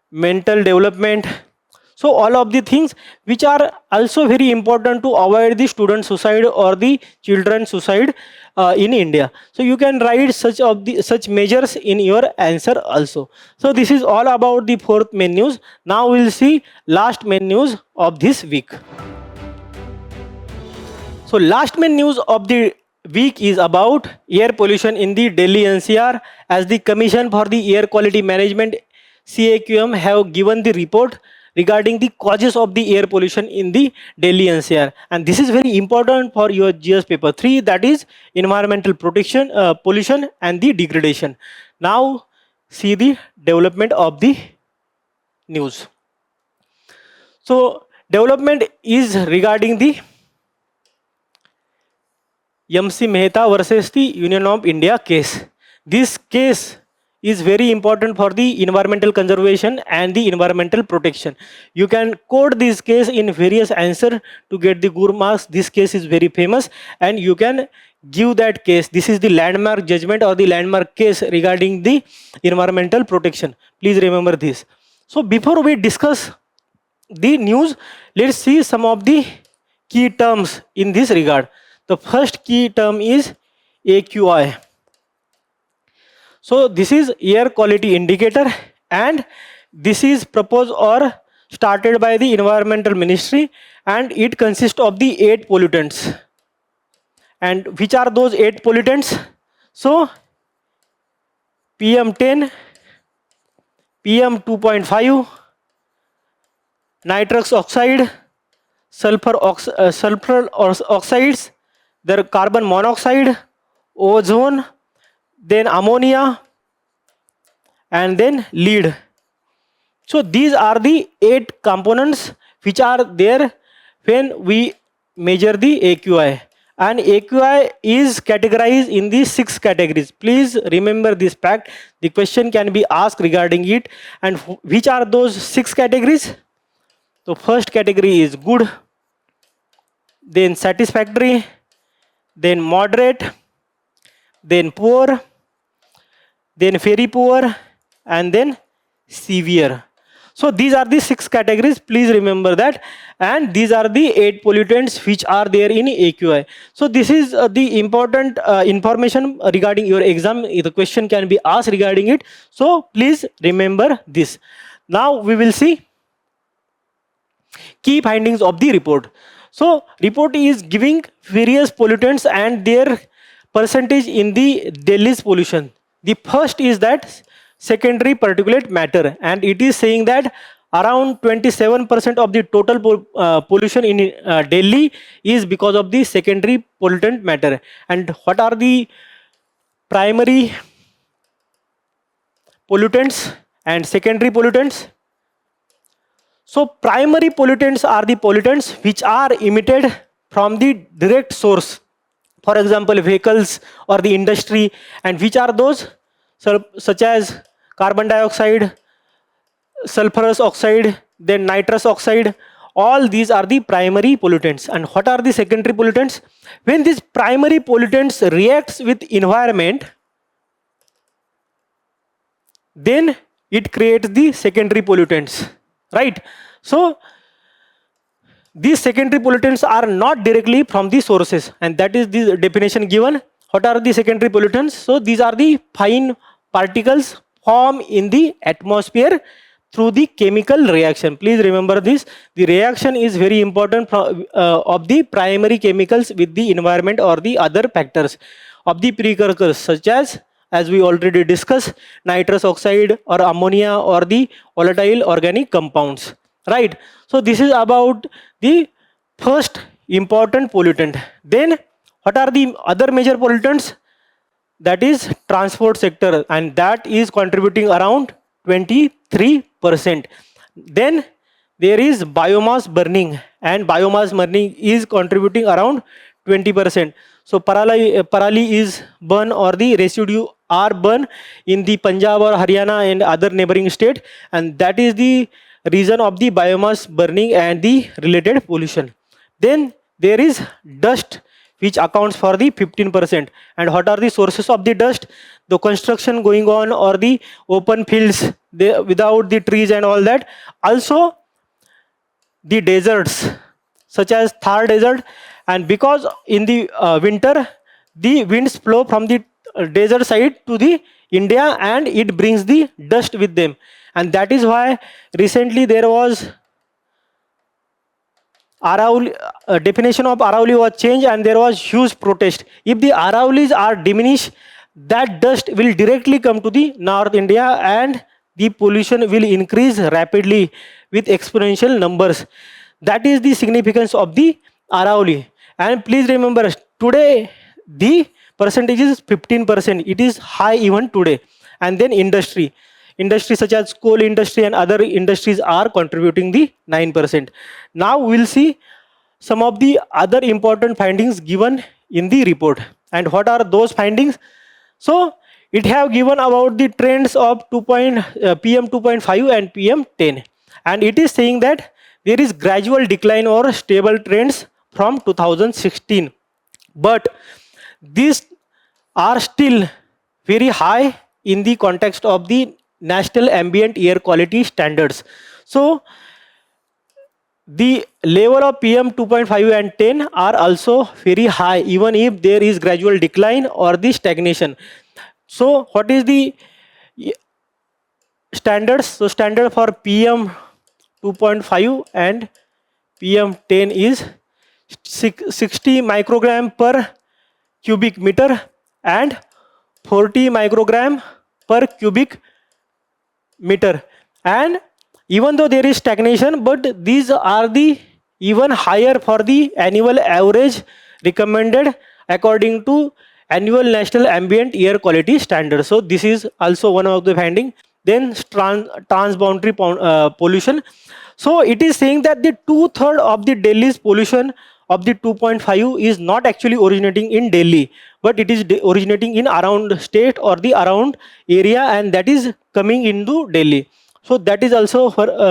mental development. So all of the things which are also very important to avoid the student suicide or the children suicide in India. So you can write such measures in your answer also. So this is all about the fourth main news. Now we will see last main news of this week. So last main news of the week is about air pollution in the Delhi-NCR, as the Commission for the Air Quality Management CAQM have given the report regarding the causes of the air pollution in the Delhi-NCR, and this is very important for your GS paper 3, that is environmental protection, pollution and the degradation. Now see the development of the news. So development is regarding the MC Mehta versus the Union of India case. This case is very important for the environmental conservation and the environmental protection. You can quote this case in various answers to get the good marks. This case is very famous, and you can give that case. This is the landmark judgment or the landmark case regarding the environmental protection. Please remember this. So before we discuss the news, let's see some of the key terms in this regard. The first key term is AQI. So this is air quality indicator, and this is proposed or started by the environmental ministry, and it consists of the 8 pollutants. And which are those 8 pollutants? So PM10, PM2.5, nitrous oxide, sulfur oxides, there carbon monoxide, ozone, then ammonia, and then lead. So these are the 8 components which are there when we measure the AQI. and AQI is categorized in these 6 categories. Please remember this fact. The question can be asked regarding it. And which are those 6 categories? So first category is good, then satisfactory, then moderate, then poor, then very poor, and then severe. So these are the 6 categories, please remember that, and these are the 8 pollutants which are there in AQI. So this is the important information regarding your exam. The question can be asked regarding it, so please remember this. Now we will see key findings of the report. So report is giving various pollutants and their percentage in the Delhi's pollution. The first is that secondary particulate matter, and it is saying that around 27% of the total pollution in Delhi is because of the secondary pollutant matter. And what are the primary pollutants and secondary pollutants? So primary pollutants are the pollutants which are emitted from the direct source, for example vehicles or the industry, and which are those such as carbon dioxide, sulfurous oxide, then nitrous oxide. All these are the primary pollutants. And what are the secondary pollutants? When these primary pollutants reacts with environment, then it creates the secondary pollutants, right? So these secondary pollutants are not directly from the sources, and that is the definition given. What are the secondary pollutants? So these are the fine particles formed in the atmosphere through the chemical reaction. Please remember this. The reaction is very important of the primary chemicals with the environment or the other factors of the precursors, such as we already discussed, nitrous oxide or ammonia or the volatile organic compounds, right? So this is about the first important pollutant. Then what are the other major pollutants? That is transport sector, and that is contributing around 23%. Then there is biomass burning, and biomass burning is contributing around 20%. So parali is burn, or the residue are burn in the Punjab or Haryana and other neighboring state, and that is the reason of the biomass burning and the related pollution. Then there is dust, which accounts for the 15%. And what are the sources of the dust? The construction going on or the open fields without the trees and all that. Also the deserts, such as Thar desert, and because in the winter the winds flow from the desert side to the India and it brings the dust with them, and that is why recently there was Arauli, definition of Arauli was changed and there was huge protest. If the Araulis are diminished, that dust will directly come to the North India and the pollution will increase rapidly with exponential numbers. That is the significance of the Arauli. And please remember, today the percentage is 15%. It is high even today. And then industry such as coal industry and other industries are contributing the 9%. Now we'll see some of the other important findings given in the report. And what are those findings? So it have given about the trends of PM 2.5 and PM 10, and it is saying that there is gradual decline or stable trends from 2016, but these are still very high in the context of the National Ambient Air Quality Standards. So the level of PM 2.5 and 10 are also very high, even if there is gradual decline or the stagnation. So what is the standards? So standard for PM 2.5 and PM 10 is 60 microgram per cubic meter and 40 microgram per cubic meter. And even though there is stagnation, but these are the even higher for the annual average recommended according to annual National Ambient Air Quality Standard. So this is also one of the finding. Then transboundary pollution. So it is saying that the 2/3 of the Delhi's pollution of the 2.5 is not actually originating in Delhi, but it is originating in around state or the around area, and that is coming into Delhi. So that is also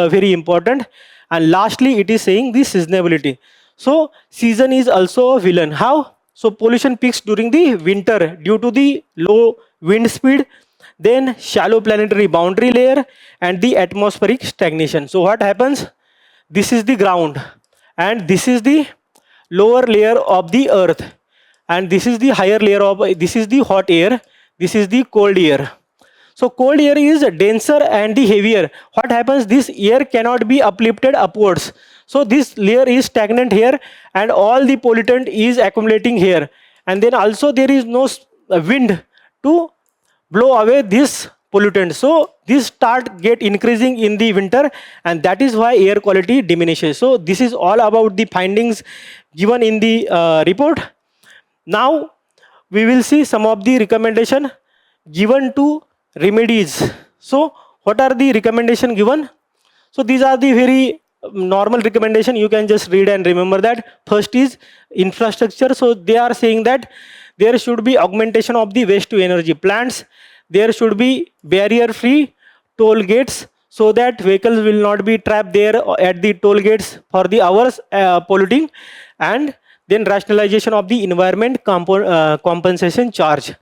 very important. And lastly, it is saying the seasonality. So season is also a villain. How? So pollution peaks during the winter due to the low wind speed, then shallow planetary boundary layer, and the atmospheric stagnation. So what happens? This is the ground, and this is the lower layer of the earth, and this is the higher layer of, this is the hot air, this is the cold air. So cold air is denser and the heavier. What happens? This air cannot be uplifted upwards. So this layer is stagnant here, and all the pollutant is accumulating here. And then also there is no wind to blow away this pollutant. So this start get increasing in the winter, and that is why air quality diminishes. So this is all about the findings given in the report. Now we will see some of the recommendation given to remedies. So what are the recommendation given? So these are the very normal recommendation. You can just read and remember that. First is infrastructure. So they are saying that there should be augmentation of the waste to energy plants. There should be barrier free toll gates, so that vehicles will not be trapped there at the toll gates for the hours polluting. And then rationalization of the environment compensation charge.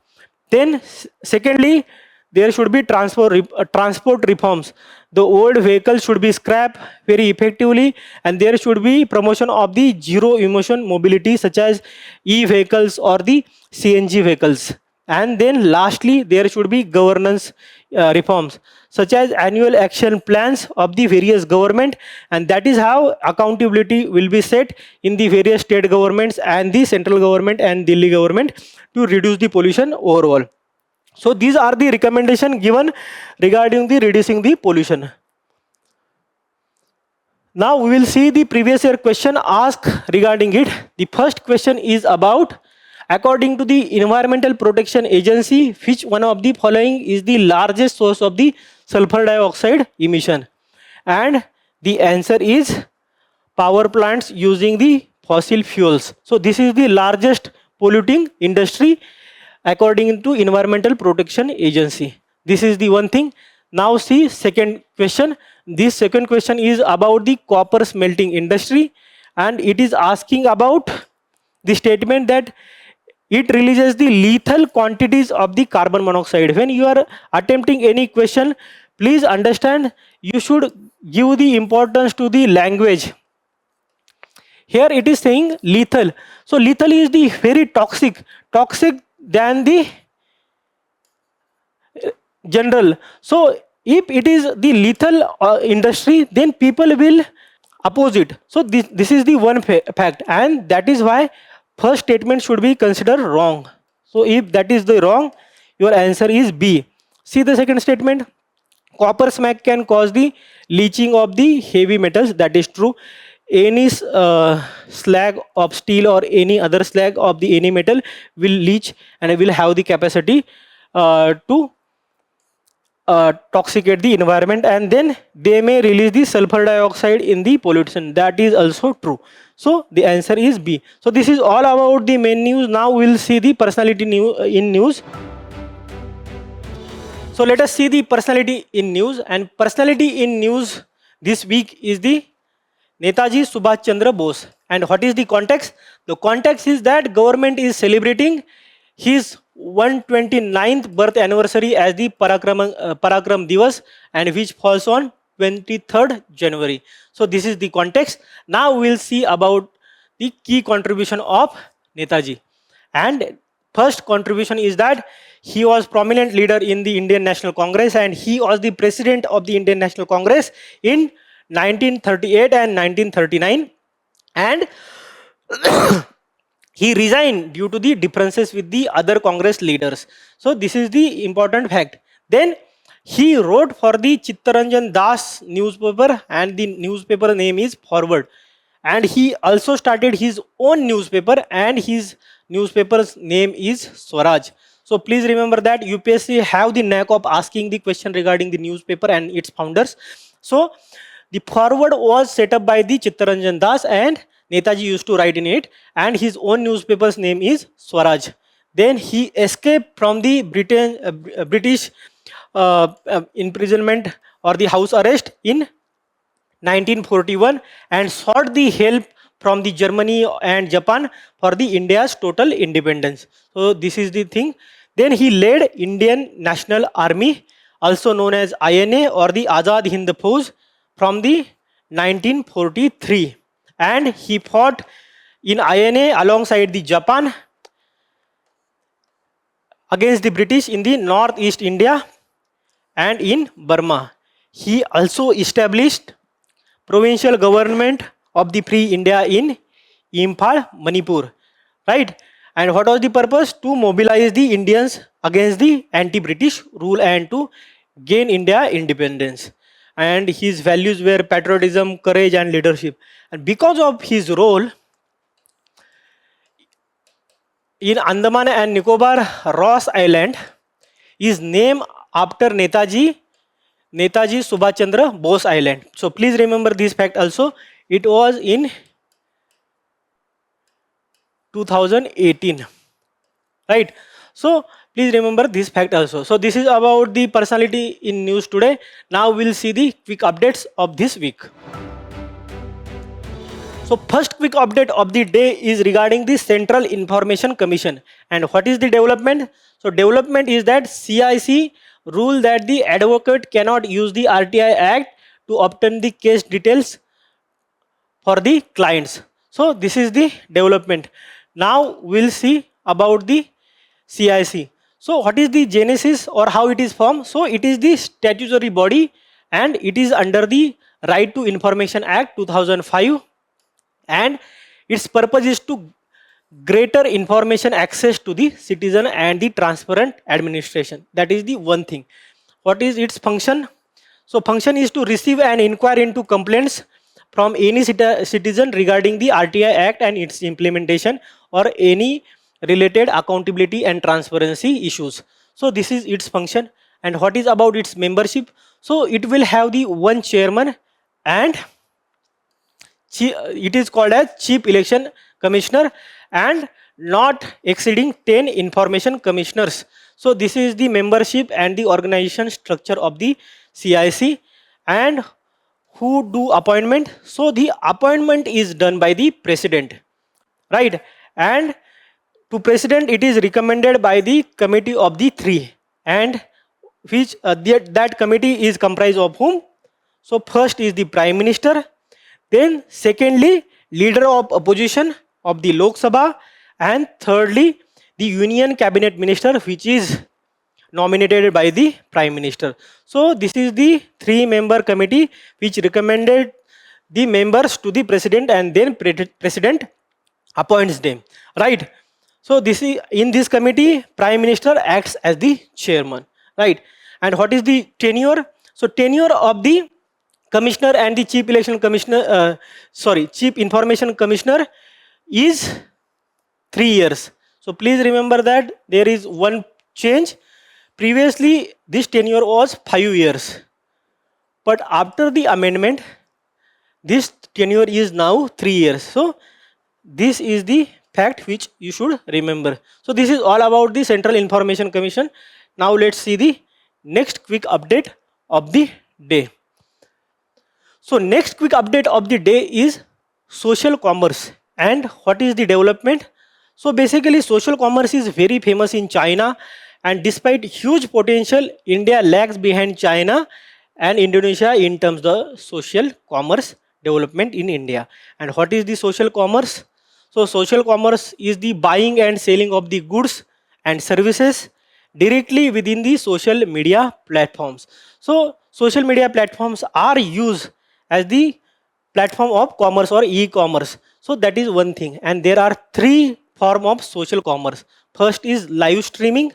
Then secondly, there should be transport reforms. The old vehicles should be scrapped very effectively, and there should be promotion of the zero emission mobility, such as e-vehicles or the CNG vehicles. And then lastly, there should be governance reforms, such as annual action plans of the various government, and that is how accountability will be set in the various state governments and the central government and Delhi government to reduce the pollution overall. So these are the recommendations given regarding the reducing the pollution. Now we will see the previous year question asked regarding it. The first question is about, according to the Environmental Protection Agency, which one of the following is the largest source of the sulfur dioxide emission? And the answer is power plants using the fossil fuels. So this is the largest polluting industry according to Environmental Protection Agency. This is the one thing. Now see second question. This second question is about the copper smelting industry, and it is asking about the statement that it releases the lethal quantities of the carbon monoxide. When you are attempting any question, please understand, you should give the importance to the language. Here it is saying lethal. So lethal is the very toxic than the general. So if it is the lethal industry, then people will oppose it. So this is the one fact, and that is why first statement should be considered wrong. So if that is the wrong, your answer is B. See the second statement. Copper smack can cause the leaching of the heavy metals. That is true. Any slag of steel or any other slag of the any metal will leach and will have the capacity to toxicate the environment, and then they may release the sulfur dioxide in the pollution. That is also true. So the answer is B. So this is all about the main news. Now we will see the personality in news. So let us see the personality in news, and personality in news this week is the Netaji Subhas Chandra Bose. And what is the context? The context is that government is celebrating his 129th birth anniversary as the Parakram Divas, and which falls on 23rd January. So this is the context. Now we will see about the key contribution of Netaji. And first contribution is that he was prominent leader in the Indian National Congress, and he was the president of the Indian National Congress in 1938 and 1939, and he resigned due to the differences with the other Congress leaders. So this is the important fact. Then he wrote for the Chittaranjan Das newspaper, and the newspaper name is Forward. And he also started his own newspaper, and his newspaper's name is Swaraj. So please remember that UPSC have the knack of asking the question regarding the newspaper and its founders. So the Forward was set up by the Chittaranjan Das, and Netaji used to write in it, and his own newspaper's name is Swaraj. Then he escaped from the British imprisonment or the house arrest in 1941 and sought the help from the Germany and Japan for the India's total independence. So this is the thing. Then he led Indian National Army, also known as INA or the Azad Hind Fauj, from the 1943, and he fought in INA alongside the Japan against the British in the Northeast India and in Burma. He also established provincial government of the Free India in Imphal, Manipur, right? And what was the purpose? To mobilize the Indians against the anti-British rule and to gain India independence. And his values were patriotism, courage, and leadership. And because of his role in Andaman and Nicobar, Ross Island is named after Netaji Subhas Chandra Bose Island. So please remember this fact also. It was in 2018, right? So please remember this fact also. So this is about the personality in news today. Now we'll see the quick updates of this week. So first quick update of the day is regarding the Central Information Commission. And what is the development? So development is that CIC rule that the advocate cannot use the RTI Act to obtain the case details for the clients. So this is the development. Now we'll see about the CIC. So what is the genesis or how it is formed? So it is the statutory body and it is under the Right to Information Act 2005, and its purpose is to greater information access to the citizen and the transparent administration. That is the one thing. What is its function? So function is to receive and inquire into complaints from any citizen regarding the RTI Act and its implementation or any related accountability and transparency issues. So this is its function. And what is about its membership? So it will have the one chairman and it is called as Chief Election Commissioner and not exceeding 10 information commissioners. So this is the membership and the organization structure of the CIC. And who do appointment? So the appointment is done by the president, right? And to president it is recommended by the committee of the three, and which that committee is comprised of whom? So first is the Prime Minister, then secondly leader of opposition of the Lok Sabha, and thirdly the Union Cabinet Minister, which is nominated by the Prime Minister. So this is the 3-member committee which recommended the members to the president, and then president appoints them, right? So this is in this committee Prime Minister acts as the chairman, right? And what is the tenure? So tenure of the commissioner and the chief election commissioner, chief information commissioner is 3 years. So please remember that there is one change. Previously this tenure was 5 years, but after the amendment this tenure is now 3 years. So this is the fact which you should remember. So this is all about the Central Information Commission. Now let's see the next quick update of the day. So next quick update of the day is social commerce. And what is the development? So basically social commerce is very famous in China, and despite huge potential, India lags behind China and Indonesia in terms of social commerce development in India. And what is the social commerce? So social commerce is the buying and selling of the goods and services directly within the social media platforms. So social media platforms are used as the platform of commerce or e-commerce. So that is one thing. And there are 3 forms of social commerce. First is live streaming.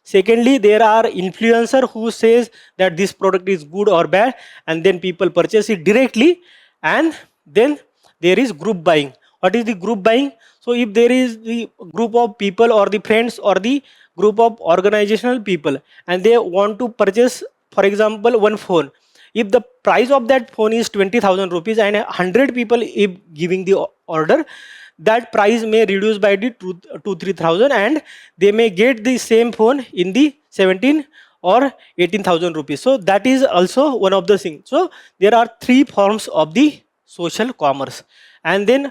Secondly, there are influencer who says that this product is good or bad, and then people purchase it directly. And then there is group buying. What is the group buying? So if there is the group of people or the friends or the group of organizational people and they want to purchase, for example, one phone, if the price of that phone is 20,000 rupees and 100 people if giving the order, that price may reduce by the 2-3,000 and they may get the same phone in the 17 or 18,000 rupees. So that is also one of the things. So there are three forms of the social commerce. And then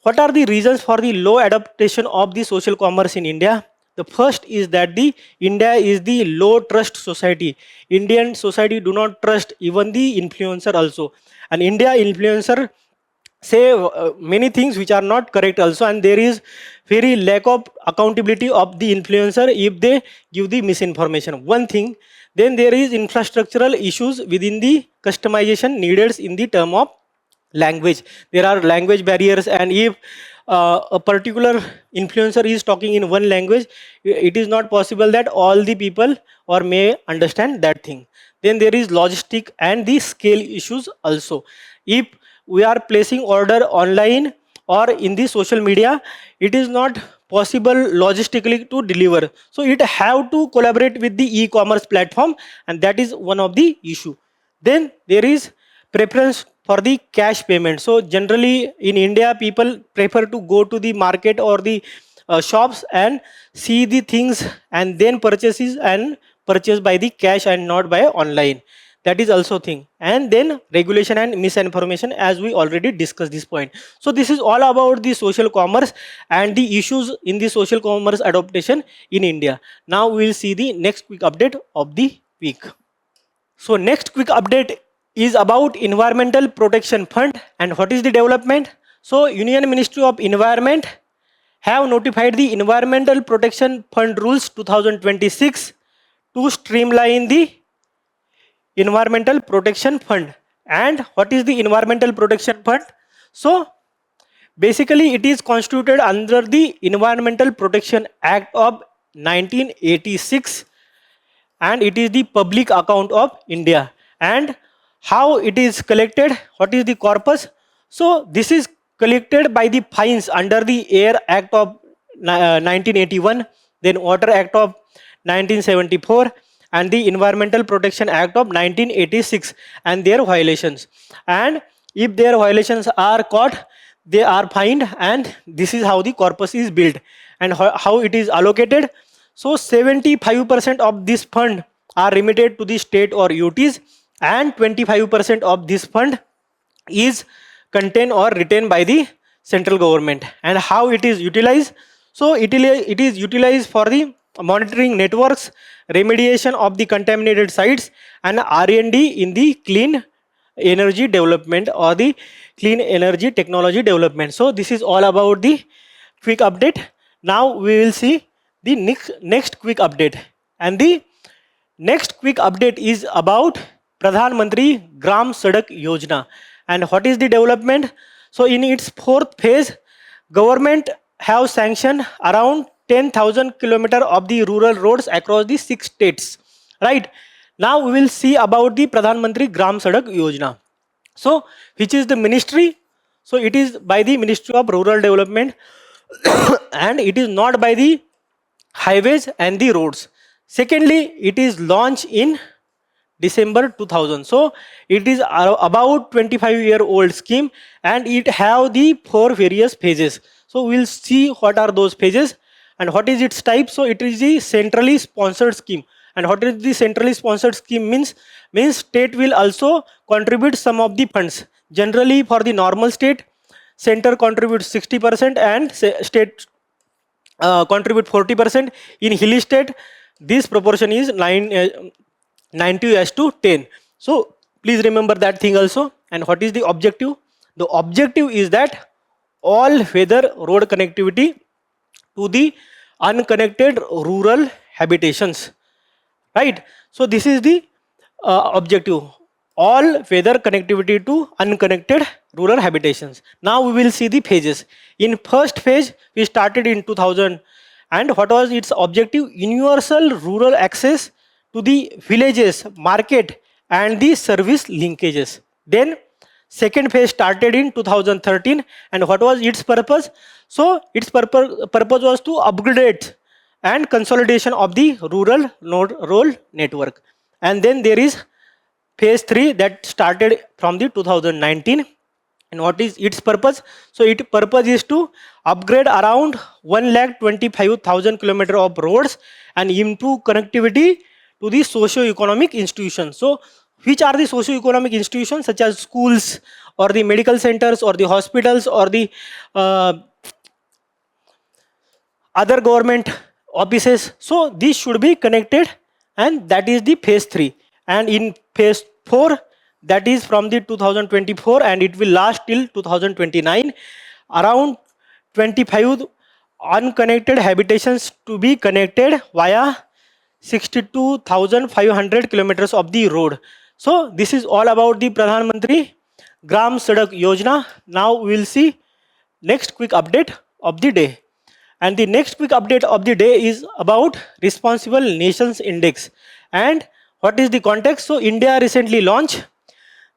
what are the reasons for the low adaptation of the social commerce in India? The first is that the India is the low trust society. Indian society do not trust even the influencer also. And India influencer say many things which are not correct also, and there is very lack of accountability of the influencer if they give the misinformation. One thing, then there is infrastructural issues within the customization needed in the term of language. There are language barriers, and if a particular influencer is talking in one language, it is not possible that all the people or may understand that thing. Then there is logistic and the scale issues also. If we are placing order online or in the social media, it is not possible logistically to deliver, so it have to collaborate with the e-commerce platform, and that is one of the issue. Then there is preference for the cash payment. So generally in India, people prefer to go to the market or the shops and see the things and then purchase by the cash and not by online. That is also thing. And then regulation and misinformation, as we already discussed this point. So this is all about the social commerce and the issues in the social commerce adaptation in India. Now we will see the next quick update of the week. So next quick update is about Environmental Protection Fund. And what is the development? So Union Ministry of Environment have notified the Environmental Protection Fund rules 2026 to streamline the Environmental Protection Fund. And what is the Environmental Protection Fund? So basically it is constituted under the Environmental Protection Act of 1986, and it is the public account of India. And how it is collected, what is the corpus? So this is collected by the fines under the Air Act of 1981, then Water Act of 1974, and the Environmental Protection Act of 1986, and their violations. And if their violations are caught, they are fined, and this is how the corpus is built and how it is allocated. So 75% of this fund are remitted to the state or UTs, and 25% of this fund is contained or retained by the central government. And how it is utilized? So it is utilized for the monitoring networks, remediation of the contaminated sites, and R&D in the clean energy development or the clean energy technology development. So this is all about the quick update. Now we will see the next quick update, and the next quick update is about Pradhan Mantri Gram Sadak Yojana. And what is the development? So in its fourth phase, government have sanctioned around 10,000 kilometers of the rural roads across the 6 states. Right? Now we will see about the Pradhan Mantri Gram Sadak Yojana. So which is the ministry? So it is by the Ministry of Rural Development and it is not by the highways and the roads. Secondly, it is launched in December 2000. So it is about 25-year-old scheme, and it have the 4 various phases. So we'll see what are those phases and what is its type. So it is the centrally sponsored scheme. And what is the centrally sponsored scheme means state will also contribute some of the funds. Generally for the normal state, center contributes 60% and state contribute 40%. In hilly state, this proportion is 90:10. So please remember that thing also. And what is the objective? The objective is that all weather road connectivity to the unconnected rural habitations. Right? So this is the objective. All weather connectivity to unconnected rural habitations. Now we will see the phases. In first phase, we started in 2000. And what was its objective? Universal rural access to the villages, market, and the service linkages. Then second phase started in 2013. And what was its purpose? So its purpose was to upgrade and consolidation of the rural network. And then there is phase 3 that started from the 2019. And what is its purpose? So its purpose is to upgrade around 1,25,000 kilometers of roads and improve connectivity to the socio-economic institutions. So which are the socio-economic institutions, such as schools or the medical centers or the hospitals or the other government offices? So these should be connected, and that is the phase 3. And in phase 4, that is from the 2024 and it will last till 2029, around 25 unconnected habitations to be connected via 62,500 kilometers of the road. So this is all about the Pradhan Mantri Gram Sadak Yojana. Now we will see next quick update of the day. And the next quick update of the day is about Responsible Nations Index. And what is the context? So India recently launched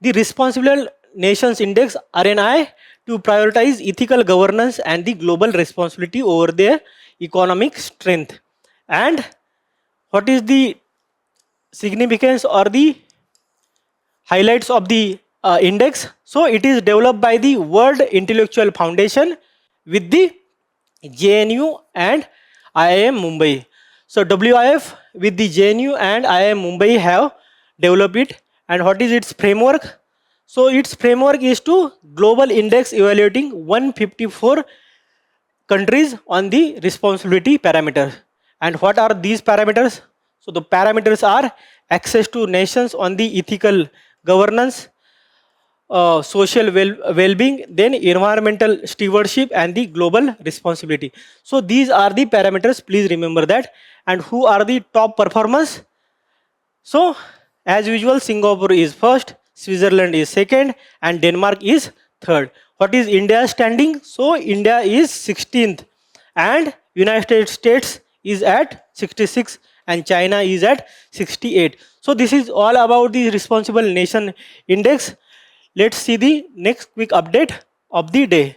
the Responsible Nations Index RNI to prioritize ethical governance and the global responsibility over their economic strength. And what is the significance or the highlights of the index? So it is developed by the World Intellectual Foundation with the JNU and IIM Mumbai. So WIF with the JNU and IIM Mumbai have developed it. And what is its framework? So its framework is to global index evaluating 154 countries on the responsibility parameters. And what are these parameters? So the parameters are access to nations on the ethical governance, social well-being, then environmental stewardship and the global responsibility. So these are the parameters, please remember that. And who are the top performers? So as usual, Singapore is first, Switzerland is second, and Denmark is third. What is India's standing? So India is 16th, and United States is at 66, and China is at 68. So this is all about the Responsible Nation Index. Let's see the next quick update of the day.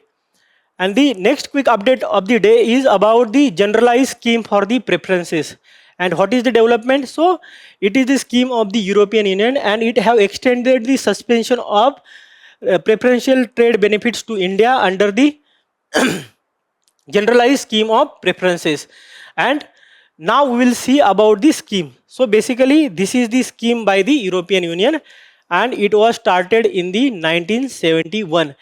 And the next quick update of the day is about the generalized scheme for the preferences. And what is the development? So it is the scheme of the European Union, and it have extended the suspension of preferential trade benefits to India under the generalized scheme of preferences. And now we will see about the scheme. So basically this is the scheme by the European Union, and it was started in the 1971,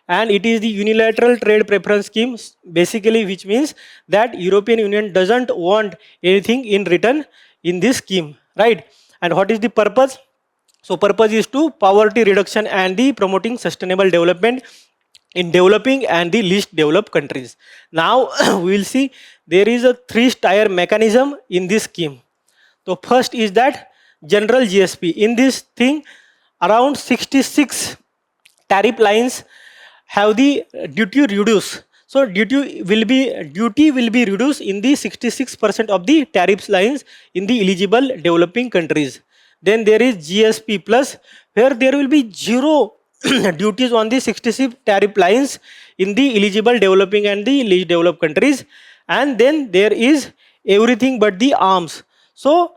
and it is the unilateral trade preference scheme, basically, which means that European Union doesn't want anything in return in this scheme, right? And what is the purpose? So purpose is to poverty reduction and the promoting sustainable development in developing and the least developed countries. Now we will see there is a 3-tier mechanism in this scheme. So first is that general GSP. In this thing, around 66 tariff lines have the duty reduced. So duty will be reduced in the 66% of the tariff lines in the eligible developing countries. Then there is GSP plus, where there will be zero duties on the 66 tariff lines in the eligible developing and the least developed countries. And then there is everything but the arms. So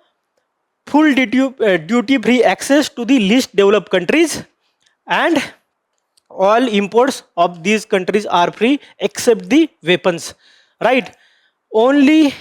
full duty-free access to the least developed countries, and all imports of these countries are free except the weapons, right? Only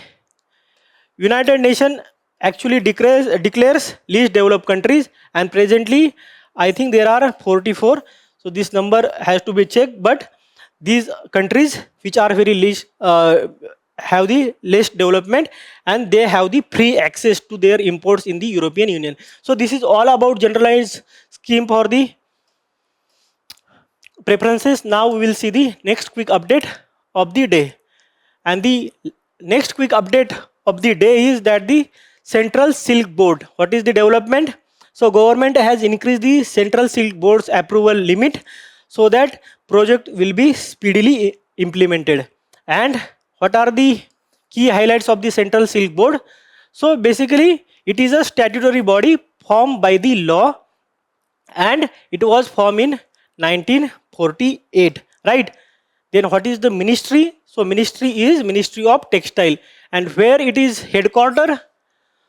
United Nations actually declares least developed countries, and presently I think there are 44. So this number has to be checked, but these countries which are very least have the least development, and they have the free access to their imports in the European Union. So this is all about generalized scheme for the preferences. Now we will see the next quick update of the day. And the next quick update of the day is that the Central Silk Board. What is the development? So government has increased the Central Silk Board's approval limit so that project will be speedily implemented. And what are the key highlights of the Central Silk Board? So basically it is a statutory body formed by the law, and it was formed in 1948, right? Then what is the ministry? So ministry is Ministry of Textile, and where it is headquartered?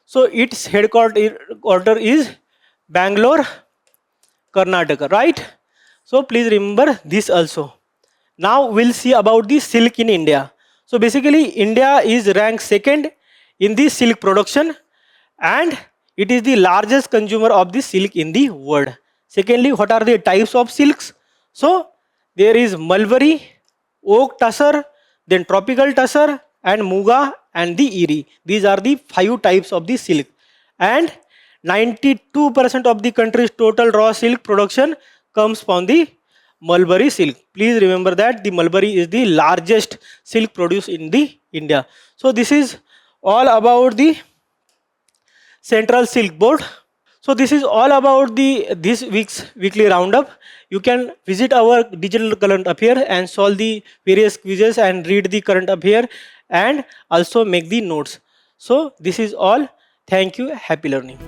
So its headquarter is Bangalore, Karnataka, right? So please remember this also. Now we'll see about the silk in India. So basically India is ranked second in the silk production, and it is the largest consumer of the silk in the world. Secondly, what are the types of silks? So there is mulberry, oak tussar, then tropical tussar, and muga and the eri. These are the 5 types of the silk. And 92% of the country's total raw silk production comes from the mulberry silk. Please remember that the mulberry is the largest silk produced in the India. So this is all about the Central Silk Board. So this is all about the this week's weekly roundup. You can visit our digital current affair and solve the various quizzes and read the current affair and also make the notes. So this is all. Thank you. Happy learning.